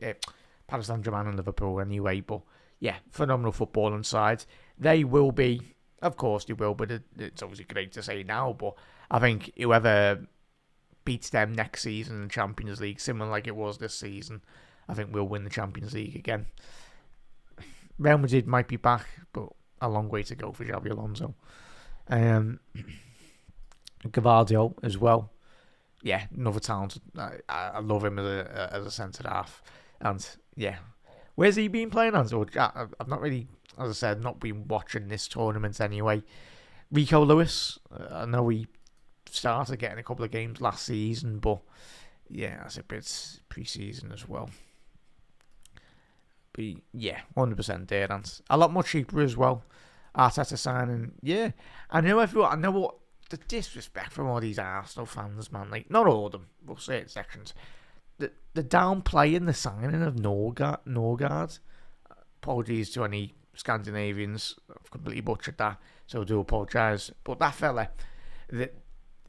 Paris Saint-Germain and Liverpool anyway. But yeah, phenomenal footballing side. They will be, of course they will, but it's obviously great to say now. But I think whoever beats them next season in the Champions League, similar like it was this season, I think we'll win the Champions League again. Real Madrid might be back, but a long way to go for Xabi Alonso. Gavardio as well. Yeah, another talent. I love him as a centre half. And yeah, where's he been playing on? I've not really, as I said, not been watching this tournament anyway. Rico Lewis, I know he started getting a couple of games last season, but yeah, that's a bit pre-season as well. But yeah, 100% there, and a lot more cheaper as well. Arteta signing, yeah. I know what the disrespect from all these Arsenal fans, man. Like, not all of them, we'll say it sections. The downplaying the signing of Norgard. Apologies to any Scandinavians, I've completely butchered that, so I do apologise. But that fella,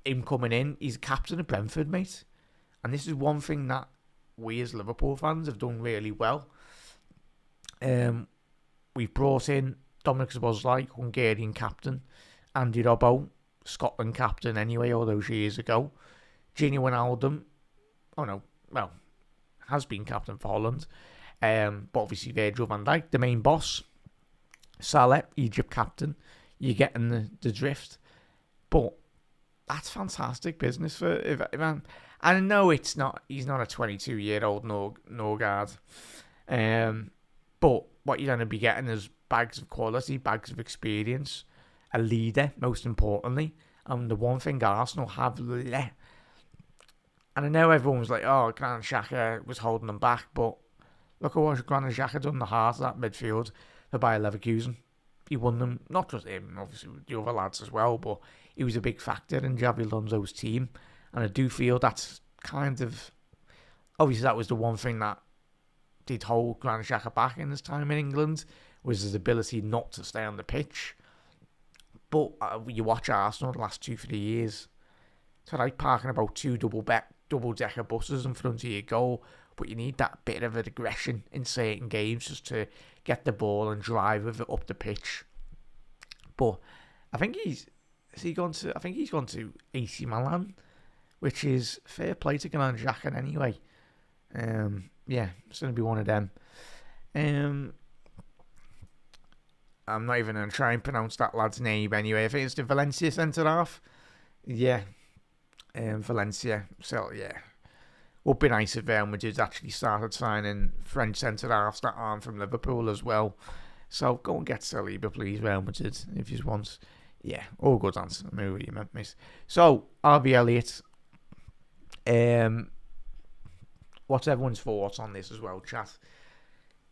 him coming in, he's captain of Brentford, mate. And this is one thing that we as Liverpool fans have done really well. We've brought in Dominic Szoboszlai, Hungarian captain, Andy Robbo, Scotland captain anyway, all those years ago. Gini Wijnaldum, has been captain for Holland. But obviously Virgil van Dijk, the main boss. Salah, Egypt captain. You're getting the drift. But that's fantastic business for Ivan. I know he's not a 22-year-old Norgard. But what you're going to be getting is bags of quality, bags of experience, a leader, most importantly. And the one thing Arsenal have and I know everyone was like, oh, Granit Xhaka was holding them back, but look at what Granit Xhaka done in the heart of that midfield for Bayer Leverkusen. He won them, not just him, obviously the other lads as well, but he was a big factor in Xabi Alonso's team. And I do feel that's kind of, obviously that was the one thing that did hold Granit Xhaka back in his time in England, was his ability not to stay on the pitch. But you watch Arsenal the last 2-3 years, it's like parking about 2 double-decker buses in front of your goal, but you need that bit of aggression in certain games just to get the ball and drive with it up the pitch. But I think has he gone to? I think he's gone to AC Milan, which is fair play to Granit Xhaka anyway. Yeah, it's going to be one of them. I'm not even going to try and pronounce that lad's name anyway. I think it's the Valencia centre-half. Yeah, Valencia. So, yeah. Would be nice if Real Madrid actually started signing French centre-halves that aren't from Liverpool as well. So, go and get Saliba, please, Real Madrid, if you want. Yeah, all good answer. I know what you meant, miss. So, RB Elliott. What's everyone's thoughts on this as well, chat?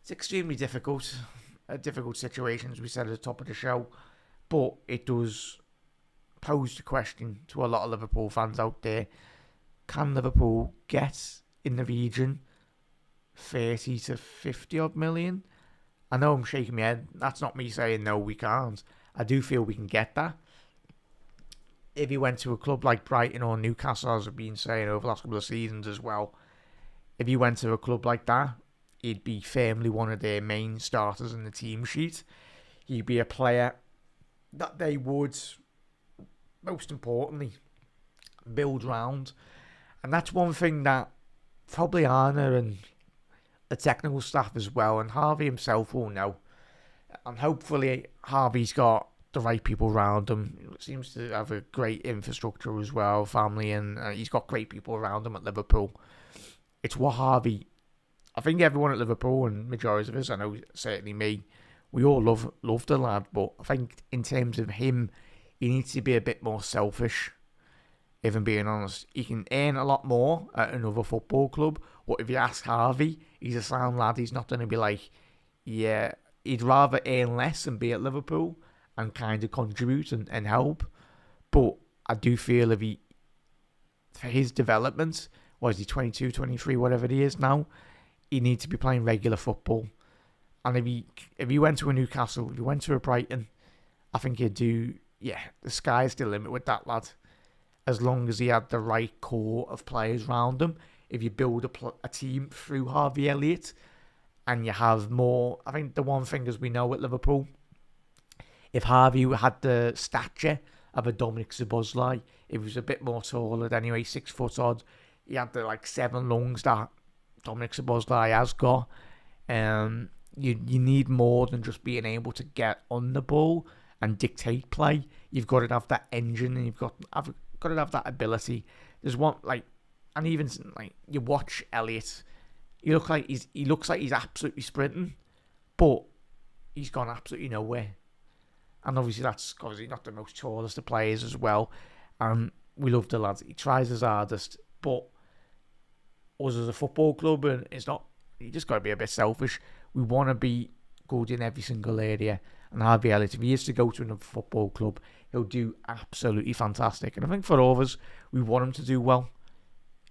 It's extremely difficult. A difficult situation, as we said at the top of the show. But it does pose the question to a lot of Liverpool fans out there. Can Liverpool get in the region 30 to 50 odd million? I know I'm shaking my head. That's not me saying no, we can't. I do feel we can get that. If he went to a club like Brighton or Newcastle, as I've been saying over the last couple of seasons as well, if he went to a club like that, he'd be firmly one of their main starters in the team sheet. He'd be a player that they would, most importantly, build round. And that's one thing that probably Arna and the technical staff as well, and Harvey himself will know. And hopefully Harvey's got the right people around him. He seems to have a great infrastructure as well, family, and he's got great people around him at Liverpool. It's what Harvey... I think everyone at Liverpool, and majority of us, I know certainly me, we all love the lad, but I think in terms of him, he needs to be a bit more selfish. If I'm being honest, he can earn a lot more at another football club. But if you ask Harvey, he's a sound lad. He's not going to be like, yeah, he'd rather earn less and be at Liverpool and kind of contribute and help. But I do feel if he, for his development, what is he, 22, 23, whatever he is now, he needs to be playing regular football. And if he went to a Newcastle, if he went to a Brighton, I think he'd do, yeah, the sky's the limit with that lad. As long as he had the right core of players around him. If you build a team through Harvey Elliott and you have more... I think the one thing, as we know at Liverpool, if Harvey had the stature of a Dominic Szoboszlai, he was a bit more taller anyway, 6 foot odd. He had the 7 lungs that Dominic Szoboszlai has got. You need more than just being able to get on the ball and dictate play. You've got to have that engine, and you've got to have that ability. There's one and even you watch Elliott, he looks like he's absolutely sprinting, but he's gone absolutely nowhere. And obviously that's obviously not the most tallest of players as well. We love the lad. He tries his hardest, but us as a football club, and it's not. You just got to be a bit selfish. We want to be good in every single area. And Harvey Elliott, if he is to go to another football club, he'll do absolutely fantastic. And I think for all of us, we want him to do well.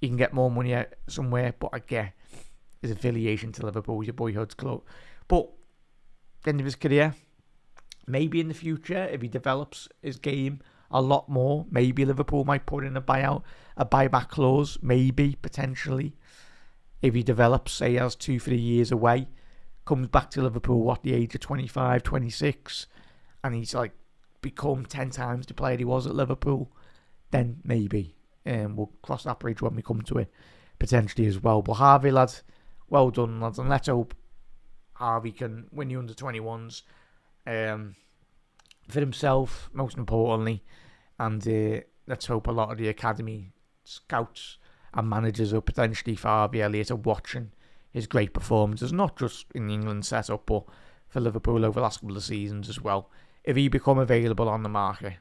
He can get more money out somewhere, but I get his affiliation to Liverpool, your boyhood club. But the end of his career, maybe in the future, if he develops his game a lot more, maybe Liverpool might put in a buyback clause, maybe, potentially. If he develops, say he has 2-3 years away, comes back to Liverpool at the age of 25, 26, and he's become 10 times the player he was at Liverpool, then maybe. We'll cross that bridge when we come to it, potentially as well. But Harvey, lads, well done, lads, and let's hope Harvey can win the under-21s for himself, most importantly, and let's hope a lot of the academy scouts and managers are potentially for Harvey Elliott are watching his great performances, not just in the England setup, but for Liverpool over the last couple of seasons as well. If he become available on the market,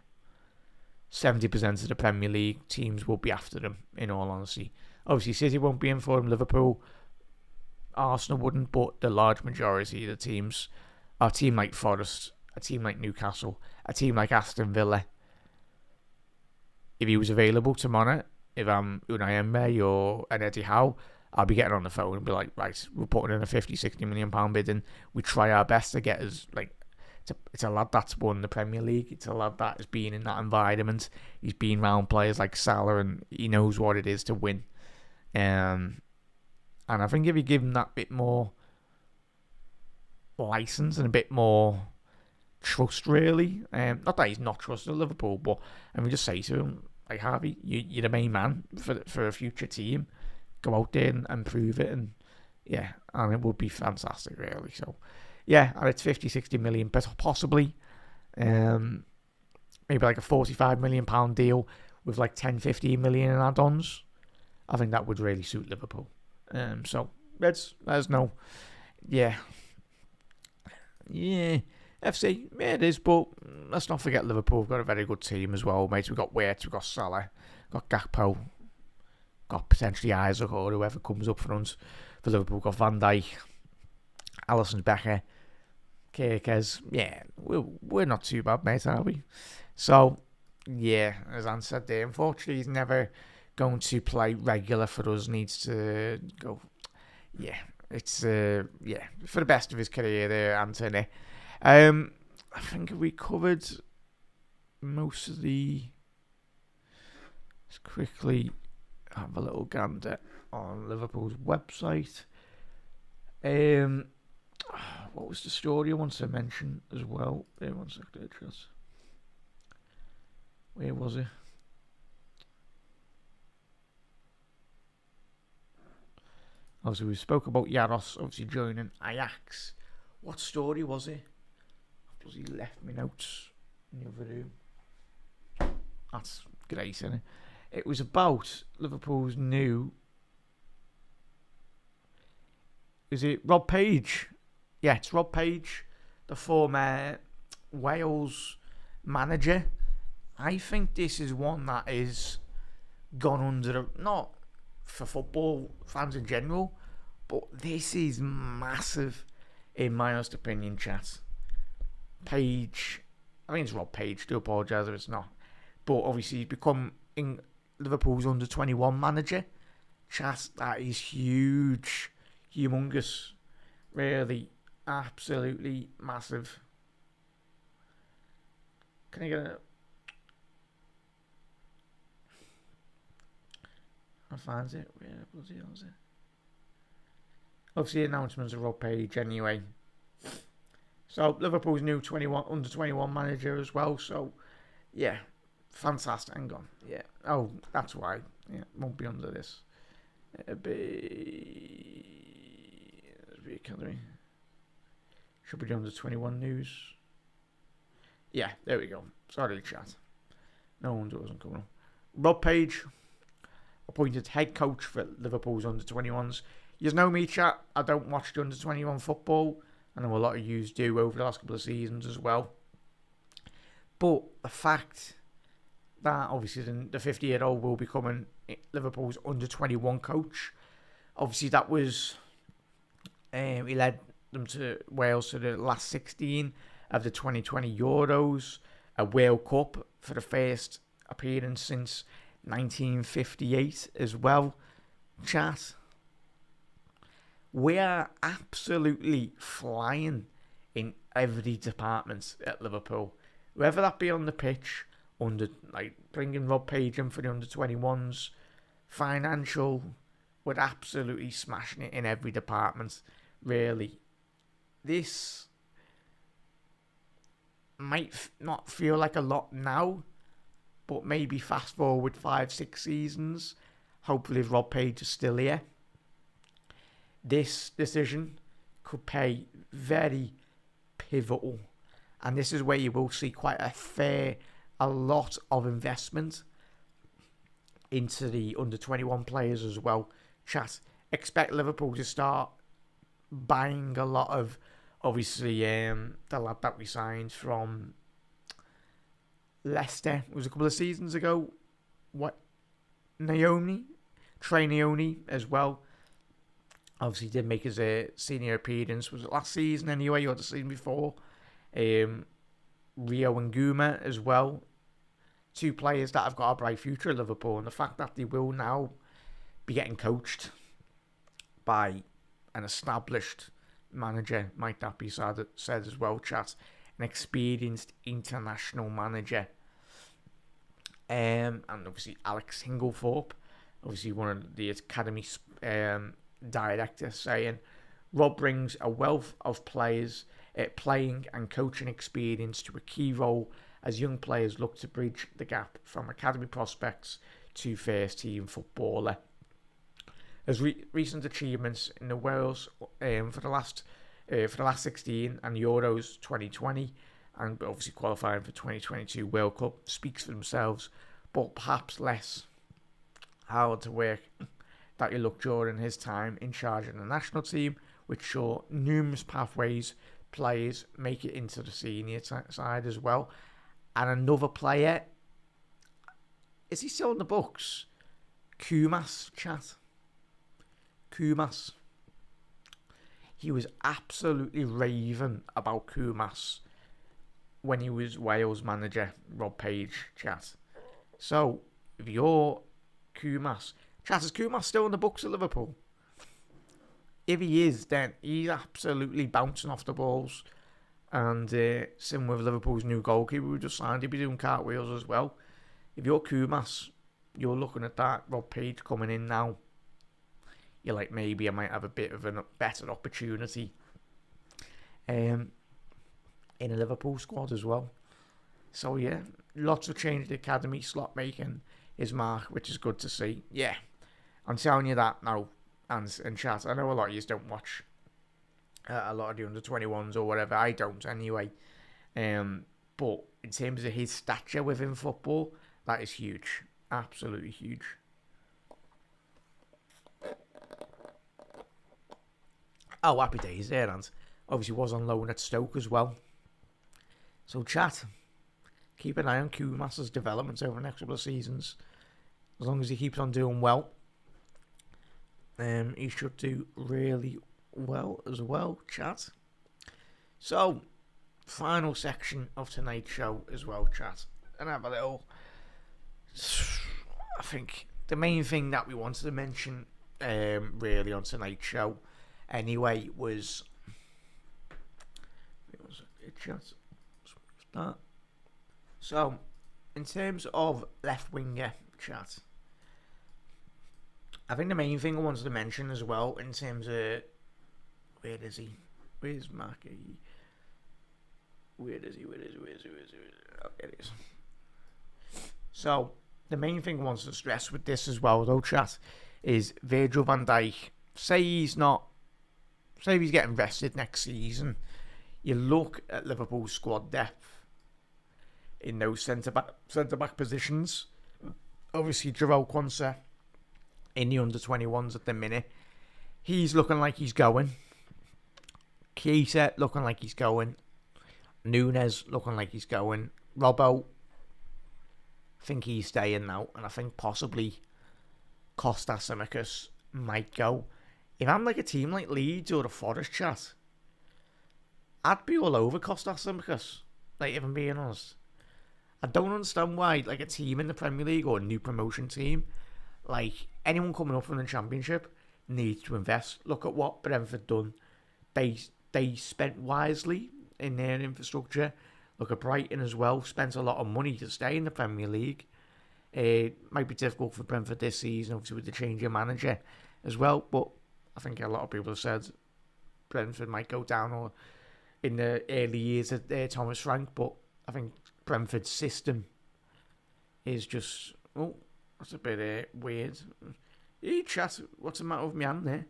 70% of the Premier League teams will be after him, in all honesty. Obviously, City won't be in for him, Liverpool, Arsenal wouldn't, but the large majority of the teams, a team like Forest, a team like Newcastle, a team like Aston Villa, if he was available tomorrow, if I'm Unai Emery or an Eddie Howe, I'll be getting on the phone and be like, right, we're putting in a 50, 60 million pound bid, and we try our best to get us, it's a lad that's won the Premier League. It's a lad that has been in that environment. He's been around players like Salah, and he knows what it is to win. And I think if you give him that bit more license and a bit more trust, really. Not that he's not trusted at Liverpool, but I mean, just say to him, like, Harvey, you're the main man for a future team. Go out there and prove it, and yeah, and it would be fantastic, really. So, yeah, and it's 50-60 million, but possibly, maybe like a £45 million deal with like 10-15 million in add-ons. I think that would really suit Liverpool. So let us know. Yeah, FC, yeah, it is, but let's not forget Liverpool. We've got a very good team as well, mate. We've got Waite, we've got Salah, we've got Gakpo, got potentially Isak or whoever comes up front for Liverpool. We've got Van Dijk, Alisson Becker, Kerkez. Yeah, we're not too bad, mate, are we? So, yeah, as Anne said there, unfortunately, he's never going to play regular for us. Needs to go. Yeah, it's for the best of his career there, Anthony. I think we covered most of the. Let's quickly have a little gander on Liverpool's website. What was the story I wanted to mention as well? One second, just. Where was it? Obviously, we spoke about Yaros obviously joining Ajax. What story was it? He left me notes in the other room. That's great, isn't it? It was about Liverpool's new. Is it Rob Page? Yeah, it's Rob Page, the former Wales manager. I think this is one that is gone under, not for football fans in general, but this is massive in my honest opinion, chat. Page, I think it's Rob Page, do apologise if it's not, but obviously he's become in Liverpool's under-21 manager. Chat, that is huge, humongous, really, absolutely massive. Can I get a... I find it. Where bloody hell is it? Obviously, announcements of Rob Page anyway. So Liverpool's new under-21 manager as well. So yeah, fantastic. Hang on. Yeah. Oh, that's why. Yeah, won't be under this. It'll be academy. Should be the under-21 news. Yeah, there we go. Sorry, chat. No wonder it wasn't coming up. Rob Page appointed head coach for Liverpool's under-21s. You know me, chat. I don't watch the under-21 football. I know a lot of yous do over the last couple of seasons as well. But the fact that obviously the 50-year-old will become Liverpool's under-21 coach. Obviously that was... he led them to Wales to the last 16 of the 2020 Euros. A World Cup for the first appearance since 1958 as well. Chat. We are absolutely flying in every department at Liverpool. Whether that be on the pitch, bringing Rob Page in for the under-21s, financial, we're absolutely smashing it in every department, really. This might not feel like a lot now, but maybe fast forward 5-6 seasons, hopefully Rob Page is still here. This decision could pay very pivotal, and this is where you will see quite a lot of investment into the under-21 players as well. Chat, expect Liverpool to start buying a lot of, obviously, the lad that we signed from Leicester, it was a couple of seasons ago. Trey Naomi as well. Obviously, did make his senior appearance. Was it last season anyway, or the season before? Rio and Guma as well. Two players that have got a bright future at Liverpool. And the fact that they will now be getting coached by an established manager, might that be said as well, chat. An experienced international manager. And obviously, Alex Hinglethorpe. Obviously, one of the academy director saying Rob brings a wealth of players, playing and coaching experience to a key role as young players look to bridge the gap from academy prospects to first team footballer. As recent achievements in the Wales for the last 16 and Euros 2020, and obviously qualifying for 2022 World Cup speaks for themselves, but perhaps less hard to work that he looked during his time in charge of the national team, which saw numerous pathways players make it into the senior side as well. And another player, is he still in the books? Kumas, chat. Kumas. He was absolutely raving about Kumas when he was Wales manager, Rob Page, chat. So, if you're Kumas, chat, is Kumas still in the books at Liverpool? If he is, then he's absolutely bouncing off the balls. And same with Liverpool's new goalkeeper who just signed, he'll be doing cartwheels as well. If you're Kumas, you're looking at that Rob Page coming in now. You're like, maybe I might have a bit of a better opportunity in a Liverpool squad as well. So yeah, lots of change in the academy, slot making his mark, which is good to see. Yeah, I'm telling you that now, and chat. I know a lot of you don't watch a lot of the under-21s or whatever. I don't anyway. But in terms of his stature within football, that is huge. Absolutely huge. Oh, happy days there, and obviously was on loan at Stoke as well. So chat, keep an eye on Kumas's developments over the next couple of seasons. As long as he keeps on doing well, he should do really well as well, chat. So, final section of tonight's show as well, chat. And have a little, I think the main thing that we wanted to mention really on tonight's show anyway was that. So, in terms of left winger, chat, I think the main thing I wanted to mention as well in terms of where is he? Where's Marky? Where is he? Oh, there it is. So, the main thing I wanted to stress with this as well, though, chat, is Virgil van Dijk. Say he's getting rested next season. You look at Liverpool's squad depth in those centre back positions. Obviously, Jarell Quansah in the under-21s at the minute. He's looking like he's going. Keita looking like he's going. Nunes looking like he's going. Robbo, I think he's staying now. And I think possibly Kostas Tsimikas might go. If I'm like a team like Leeds or the Forest, chat, I'd be all over Kostas Tsimikas. Like, if I'm being honest. I don't understand why, like, a team in the Premier League or a new promotion team, like, anyone coming up from the Championship needs to invest. Look at what Brentford done. They spent wisely in their infrastructure. Look at Brighton as well. Spent a lot of money to stay in the Premier League. It might be difficult for Brentford this season, obviously, with the change of manager as well. But I think a lot of people have said Brentford might go down or in the early years of Thomas Frank. But I think Brentford's system is just... Oh, that's a bit weird. Hey, chat, what's the matter with my hand there?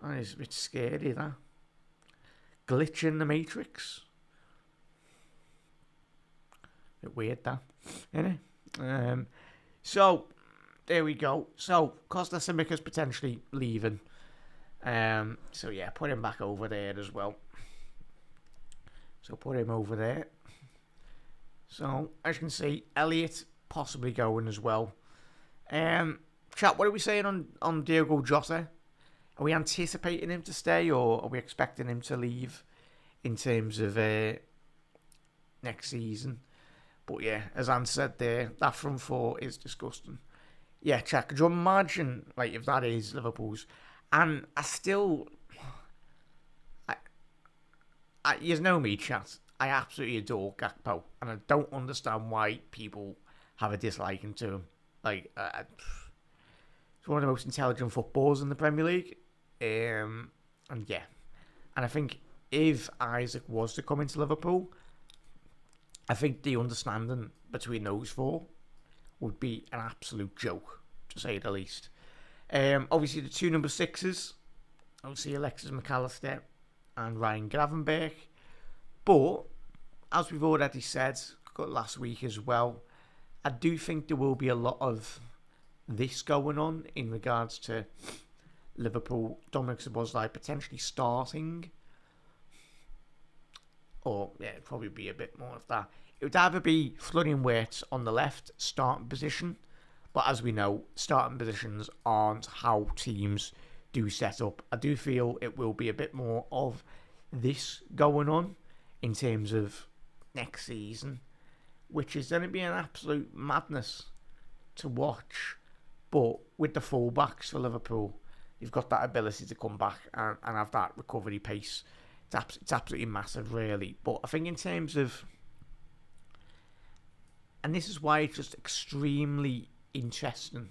Oh, it's a bit scary, that. Glitch in the Matrix. Bit weird, that. Isn't it? So, there we go. So, Kostas Tsimikas potentially leaving. So, yeah, put him back over there as well. So, put him over there. So, as you can see, Elliott possibly going as well. Chat, what are we saying on Diogo Jota? Are we anticipating him to stay or are we expecting him to leave in terms of next season? But yeah, as Anne said there, that front four is disgusting. Yeah, chat, could you imagine, like, if that is Liverpool's? And you know me, chat, I absolutely adore Gakpo, and I don't understand why people have a disliking to him. Like, he's one of the most intelligent footballers in the Premier League. And yeah, and I think if Isak was to come into Liverpool, I think the understanding between those four would be an absolute joke, to say the least. Obviously, the two number sixes, obviously Alexis McAllister and Ryan Gravenberch. But, as we've already said last week as well, I do think there will be a lot of this going on in regards to Liverpool, Dominic Szoboszlai potentially starting. Or, yeah, it'd probably be a bit more of that. It would either be Florian Wirtz on the left, starting position. But as we know, starting positions aren't how teams do set up. I do feel it will be a bit more of this going on in terms of next season, which is going to be an absolute madness to watch. But with the fullbacks for Liverpool, you've got that ability to come back and have that recovery pace. It's absolutely massive, really. But I think in terms of... And this is why it's just extremely interesting.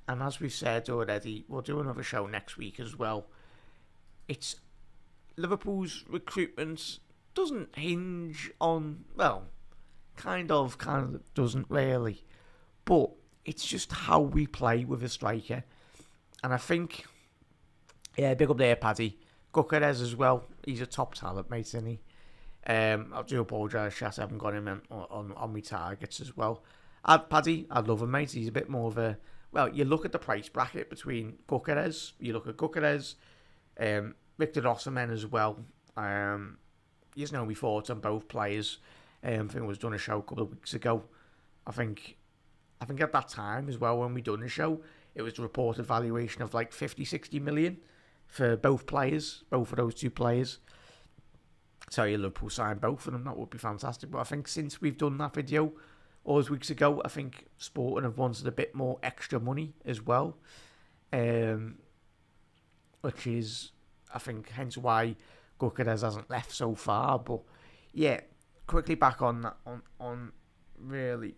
And as we've said already, we'll do another show next week as well. It's... Liverpool's recruitment doesn't hinge on... Well, kind of doesn't really. But it's just how we play with a striker. And I think... Yeah, big up there, Paddy. Kerkez as well. He's a top talent, mate, isn't he? I do apologise, Chat. I haven't got him on my targets as well. Paddy, I love him, mate. He's a bit more of a... Well, you look at the price bracket between Kerkez. You look at Kerkez, Victor Osimhen as well. You know, we thoughts on both players. I think it was done a show a couple of weeks ago. I think at that time as well, when we done the show, it was the reported valuation of like 50-60 million for both players, both of those two players. So Liverpool signed both of them. That would be fantastic. But I think since we've done that video all those weeks ago, I think Sporting have wanted a bit more extra money as well, which is, I think, hence why Kerkez hasn't left so far. But yeah, quickly back on that, on really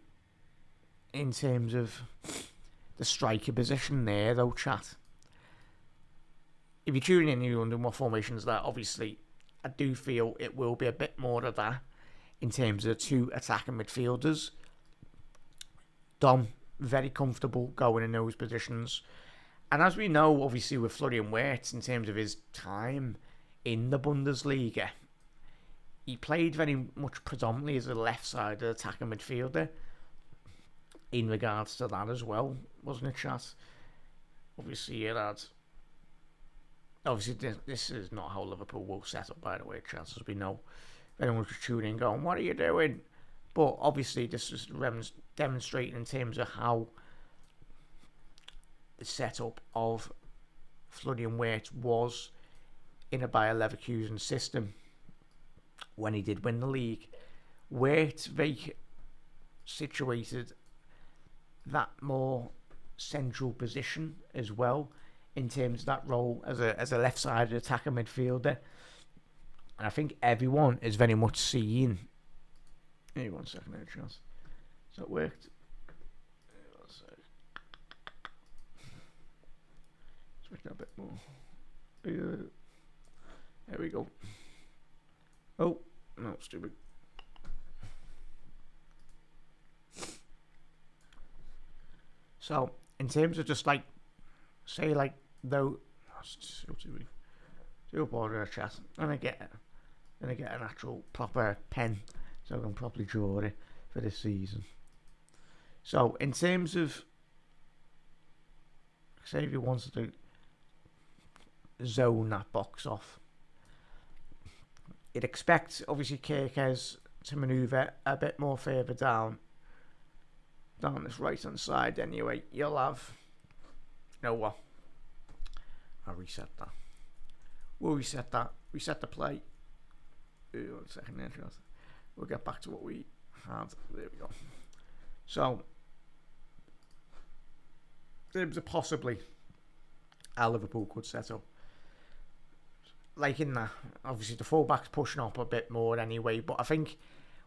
in terms of the striker position there, though, chat. If you're tuning in, you're wondering what formations that. Obviously, I do feel it will be a bit more of that in terms of two attacking midfielders. Dom, very comfortable going in those positions. And as we know, obviously, with Florian Wirtz, in terms of his time in the Bundesliga, he played very much predominantly as a left-sided attacking midfielder in regards to that as well, wasn't it, Chat? Obviously, it had... Obviously, this is not how Liverpool will set up, by the way, Chat, as we know. Anyone was tuning in going, what are you doing? But obviously, this is demonstrating in terms of how the setup of Florian Wirtz was in a Bayer Leverkusen system when he did win the league. Wirtz very situated that more central position as well in terms of that role as a left-sided attacker midfielder. And I think everyone is very much seeing... Hey, 1 second there, Charles. Has that worked? Switch that a bit more. There we go. Oh, no, stupid. So, in terms of just like, say like, though, do apologize, chat. And I get an actual proper pen so I can properly draw it for this season. So, in terms of, say if you wanted to zone that box off, you'd expect obviously Kerkez to manoeuvre a bit more further down this right hand side. Anyway, you'll have, you know what, I'll reset that. We'll reset that. Reset the play. 1 second there, Charles. We'll get back to what we had. There we go. So, there's a possibly how Liverpool could set up. Like in that, obviously the fullback's pushing up a bit more anyway, but I think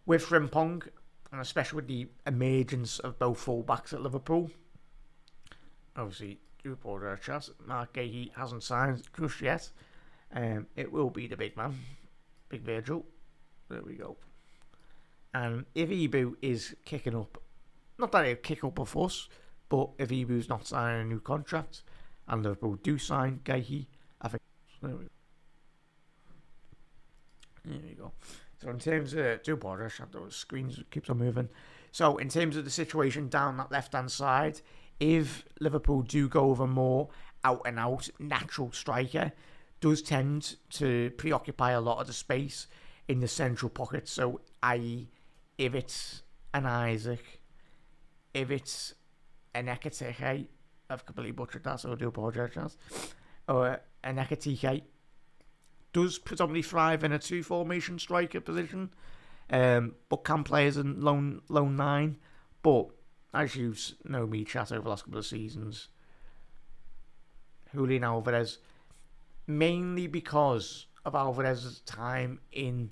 with Frimpong, and especially with the emergence of both fullbacks at Liverpool, obviously, you apologise, Mark Gahey hasn't signed just yet. It will be the big man. Big Virgil. There we go. And if Ibu is kicking up, not that he'll kick up a fuss, but if Ibu's not signing a new contract, and Liverpool do sign Gaihi, I think. There we go. So in terms of, do apologise, those screens keeps on moving. So in terms of the situation down that left-hand side, if Liverpool do go over more out-and-out natural striker, does tend to preoccupy a lot of the space in the central pocket. So, i.e., if it's an Isak, if it's an Ekatike, I've completely butchered that, so I do apologise, or an Ekatike, does predominantly thrive in a 2-formation striker position, but can play as a lone 9. But as you know me, chat over the last couple of seasons, Julian Alvarez, mainly because of Alvarez's time in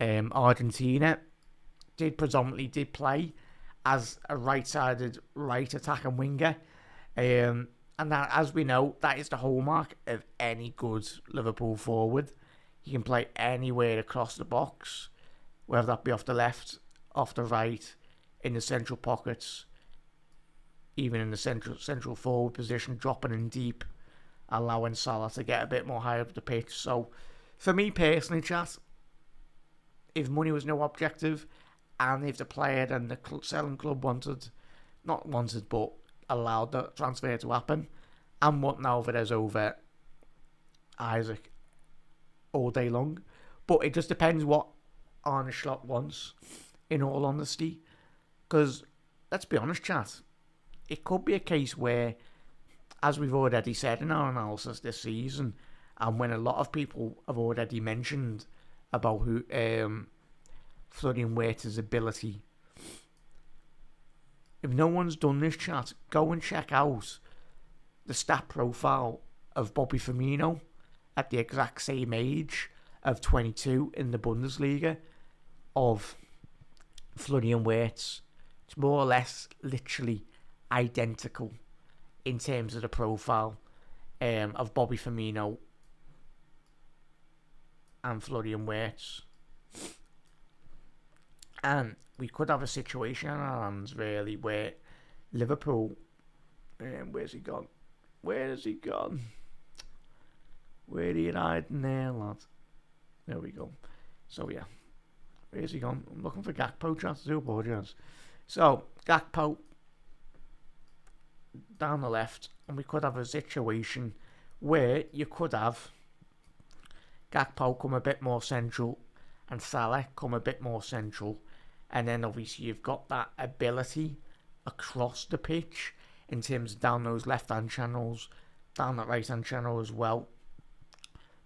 Argentina, did play as a right-sided right attacking winger, and that, as we know, that is the hallmark of any good Liverpool forward. He can play anywhere across the box, whether that be off the left, off the right, in the central pockets, even in the central forward position, dropping in deep, allowing Salah to get a bit more higher up the pitch. So, for me personally, chat, if money was no objective, and if the player and the selling club but allowed the transfer to happen, I'm wanting Alvarez over Isak all day long. But it just depends what Arne Slot wants, in all honesty. Because, let's be honest, chat, it could be a case where, as we've already said in our analysis this season, and when a lot of people have already mentioned about who Florian Wirtz's ability, if no one's done this, chat, go and check out the stat profile of Bobby Firmino at the exact same age of 22 in the Bundesliga of Florian Wirtz. It's more or less literally identical in terms of the profile of Bobby Firmino and Florian Wirtz. And we could have a situation on our hands, really, where Liverpool... where's he gone? Where has he gone? Where are you hiding there, lad? There we go. So, yeah. Where's he gone? I'm looking for Gakpo, chance to do apologise. So, Gakpo down the left, and we could have a situation where you could have Gakpo come a bit more central and Salah come a bit more central, and then obviously you've got that ability across the pitch in terms of down those left-hand channels, down that right-hand channel as well.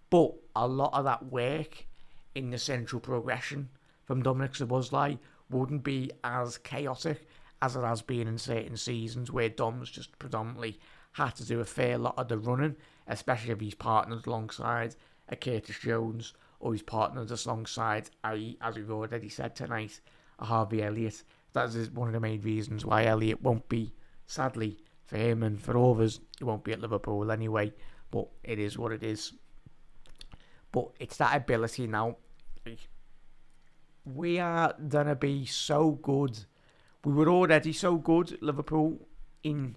But a lot of that work in the central progression from Dominic Szoboszlai wouldn't be as chaotic as it has been in certain seasons, where Dom's just predominantly had to do a fair lot of the running, especially if he's partnered alongside a Curtis Jones, or he's partnered alongside, as we've already said tonight, a Harvey Elliott. That is one of the main reasons why Elliott won't be, sadly, for him and for others, he won't be at Liverpool anyway, but it is what it is. But it's that ability now. We are going to be so good. We were already so good at Liverpool in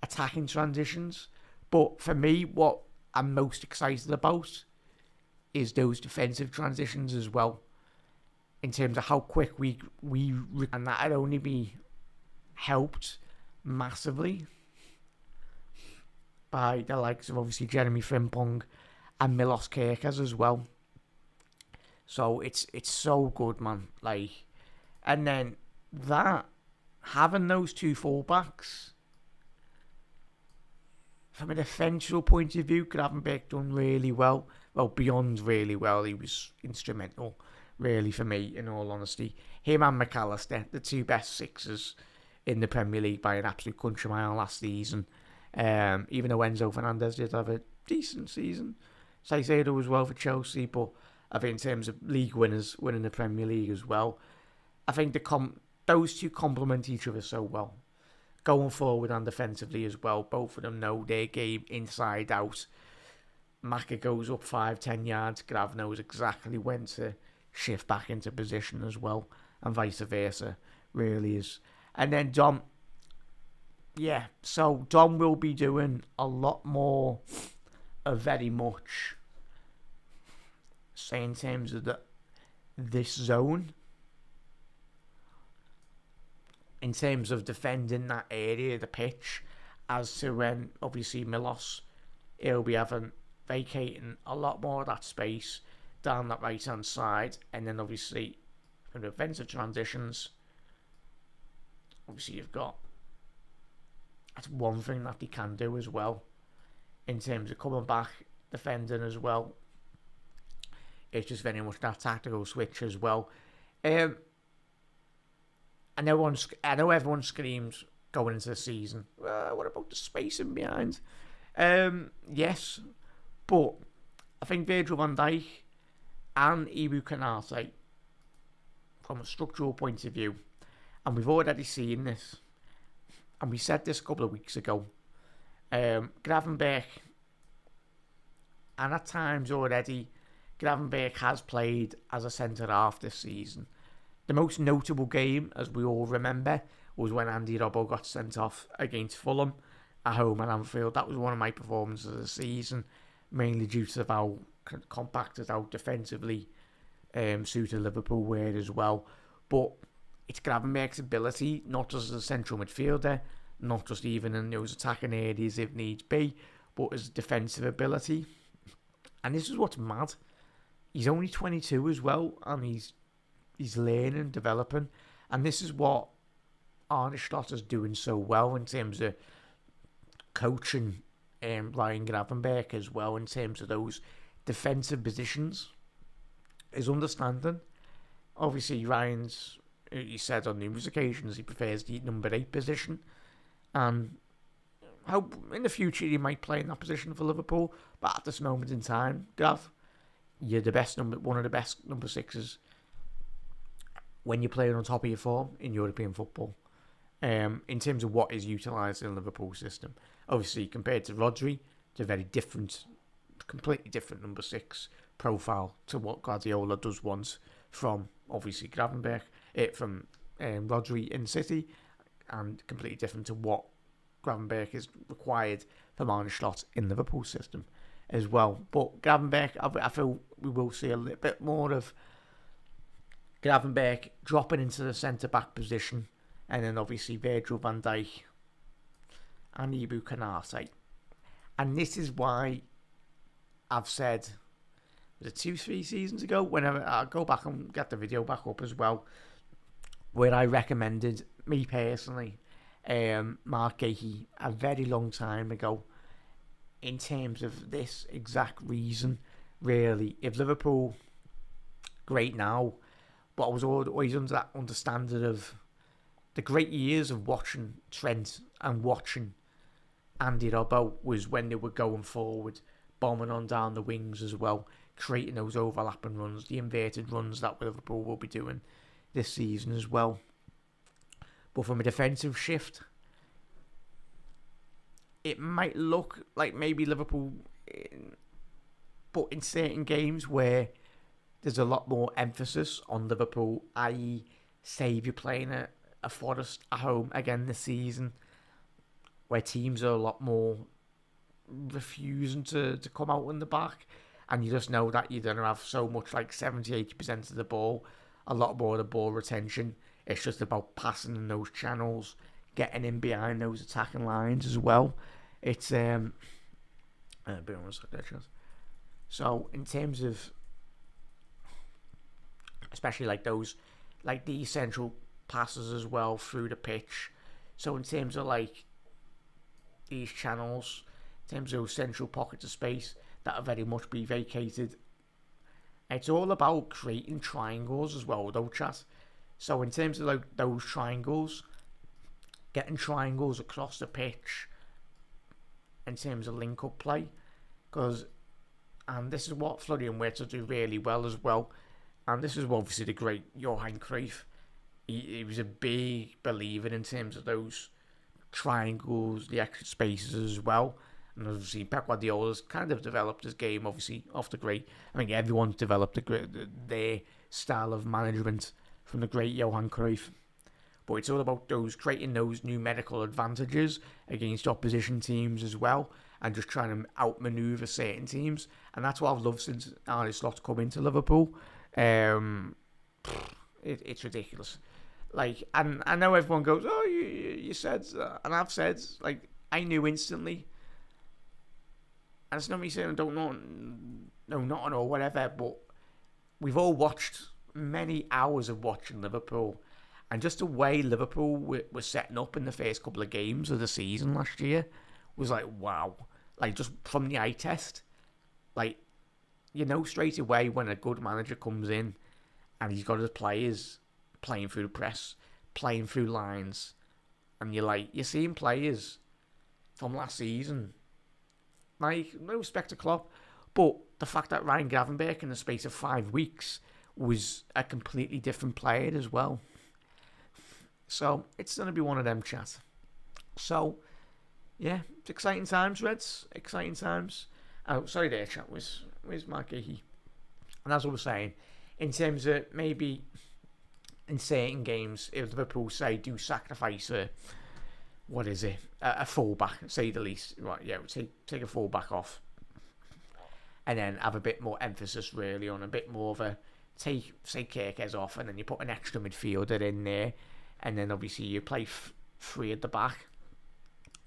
attacking transitions. But for me, what I'm most excited about is those defensive transitions as well. In terms of how quick we and that'd only be helped massively by the likes of obviously Jeremy Frimpong and Milos Kerkez as well. So it's so good, man. Like, and then that, having those two fullbacks, from a defensive point of view, Gravenberch done really well. Well, beyond really well. He was instrumental, really, for me, in all honesty. Him and McAllister, the two best sixers in the Premier League by an absolute country mile last season. Even though Enzo Fernandez did have a decent season. Caicedo as well for Chelsea, but I think in terms of league winners, winning the Premier League as well, I think those two complement each other so well. Going forward and defensively as well, both of them know their game inside out. Maka goes up 5-10 yards, Grav knows exactly when to shift back into position as well, and vice versa, really is. And then Dom, so Dom will be doing a lot more of very much, say in terms of this zone, in terms of defending that area of the pitch, as to when obviously Milos, he'll be vacating a lot more of that space down that right hand side, and then obviously in the offensive transitions, obviously that's one thing that they can do as well, in terms of coming back, defending as well. It's just very much that tactical switch as well. I know everyone screams going into the season, what about the spacing behind? Yes, but I think Virgil van Dijk and Ibu Kanate, from a structural point of view, and we've already seen this, and we said this a couple of weeks ago, Gravenberch, and at times already, Gravenberch has played as a centre-half this season. The most notable game, as we all remember, was when Andy Robbo got sent off against Fulham at home at Anfield. That was one of my performances of the season, mainly due to how compacted, how defensively suited Liverpool were as well. But it's Gravenberch's ability, not just as a central midfielder, not just even in those attacking areas if needs be, but his defensive ability. And this is what's mad. He's only 22 as well, and he's learning, developing, and this is what Arne Slot is doing so well in terms of coaching Ryan Gravenberch as well, in terms of those defensive positions. His understanding. Obviously, he said on numerous occasions he prefers the number 8 position, and how in the future he might play in that position for Liverpool, but at this moment in time, Gav, you're one of the best number 6s when you're playing on top of your form in European football. In terms of what is utilised in the Liverpool system, obviously compared to Rodri, it's a very different, completely different number 6 profile to what Guardiola does want from obviously Gravenberch, from Rodri in City, and completely different to what Gravenberch is required from Arne Slot in Liverpool system as well. But Gravenberch, I feel we will see a little bit more of Gravenberch dropping into the centre-back position, and then obviously Virgil van Dijk and Ibu Kanate. And this is why I've said, was it 2-3 seasons ago, whenever I'll go back and get the video back up as well, where I recommended, me personally, Mark Gahey a very long time ago, in terms of this exact reason, really. If Liverpool, great now, but I was always under that understanding of the great years of watching Trent and watching Andy Robbo was when they were going forward, bombing on down the wings as well, creating those overlapping runs, the inverted runs that Liverpool will be doing this season as well. But from a defensive shift, it might look like maybe Liverpool, but in certain games where there's a lot more emphasis on Liverpool, i.e. say if you're playing a Forest at home again this season, where teams are a lot more refusing to come out in the back, and you just know that you're going to have so much, like 70-80% of the ball, a lot more of the ball retention. It's just about passing in those channels, getting in behind those attacking lines as well. It's so in terms of, especially like those, like the central passes as well through the pitch. So in terms of like these channels, in terms of those central pockets of space that are very much be vacated, it's all about creating triangles as well, though, chat. So in terms of like those triangles, getting triangles across the pitch in terms of link-up play, and this is what Florian Wirtz do really well as well, and this is obviously the great Johan Cruyff. He was a big believer in terms of those triangles, the extra spaces as well, And obviously Pep Guardiola's kind of developed his game, obviously, off the great. I mean, everyone's developed their style of management from the great Johan Cruyff. But it's all about creating those numerical advantages against opposition teams as well, and just trying to outmaneuver certain teams. And that's what I've loved since Arne Slot's come into Liverpool. It's ridiculous. Like, and I know everyone goes, oh, you said, and I've said, like, I knew instantly. And it's not me saying I don't know, nothing or whatever, but we've all watched many hours of watching Liverpool. And just the way Liverpool were setting up in the first couple of games of the season last year was like, wow. Like, just from the eye test, like, you know straight away when a good manager comes in and he's got his players playing through the press, playing through lines, and you're seeing players from last season, like, no respect to Klopp, but the fact that Ryan Gravenberch in the space of 5 weeks was a completely different player as well. So it's going to be one of them, chat. So, yeah, it's exciting times, Reds. Exciting times. Oh, sorry there, chat. Where's Mark Gahey? And as I was saying, in terms of maybe in certain games, if Liverpool, say, do sacrifice a fullback, say the least. Right, yeah, take a fullback off. And then have a bit more emphasis, really, on a bit more of a, say Kerkez off, and then you put an extra midfielder in there. And then obviously you play three at the back.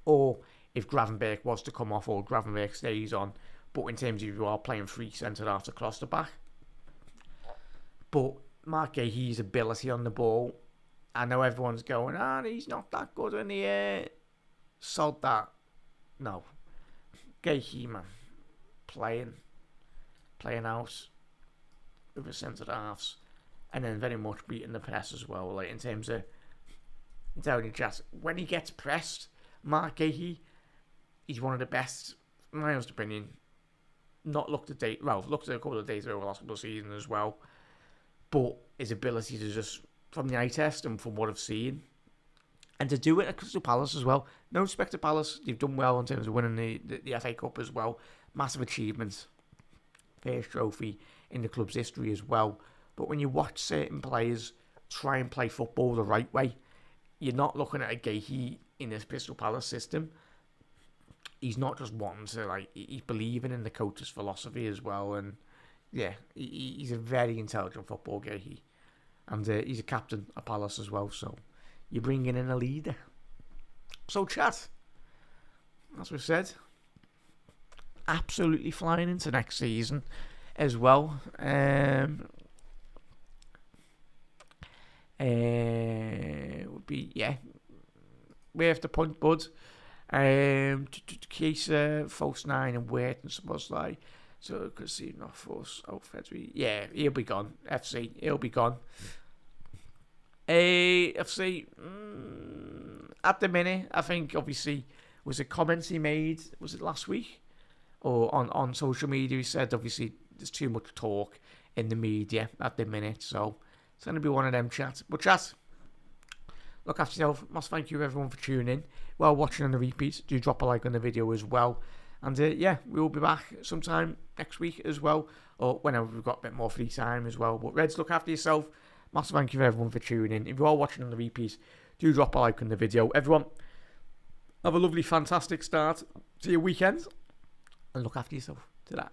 Or if Gravenberch was to come off, or Gravenberch stays on. But in terms of you are playing three centre-halves across the back. But Mark Gahey's ability on the ball, I know everyone's going, he's not that good in the air. Sod that. No. Gahey, man. Playing out with the centre-halves. And then very much beating the press as well. Like, in terms of, I'm telling you, just when he gets pressed, Mark Gahey, he's one of the best, in my honest opinion. Looked at a couple of days over the last couple of seasons as well. But his ability to just, from the eye test and from what I've seen, and to do it at Crystal Palace as well. No respect to Palace, they've done well in terms of winning the FA Cup as well. Massive achievement. First trophy in the club's history as well. But when you watch certain players try and play football the right way, you're not looking at a Gahey in this Crystal Palace system. He's not just wanting to, he's believing in the coach's philosophy as well. And yeah, he's a very intelligent football Gahey. And he's a captain at Palace as well. So you're bringing in a leader. So, chat, as we've said, absolutely flying into next season as well. Would be, yeah, we have to punt Bud. Chiesa, false 9 and Wait and Szoboszlai. So I could see not force Freddie. Yeah, he'll be gone. FC, he'll be gone. FC, at the minute, I think obviously was a comment he made, was it last week? Or on social media, he said obviously there's too much talk in the media at the minute, so it's going to be one of them chats. But chat, look after yourself. Must thank you everyone for tuning in. While watching on the repeat, do drop a like on the video as well. And yeah, we will be back sometime next week as well, or whenever we've got a bit more free time as well. But Reds, look after yourself. Massive thank you everyone for tuning in. If you are watching on the repeat, do drop a like on the video. Everyone, have a lovely, fantastic start to your weekend, and look after yourself. To that.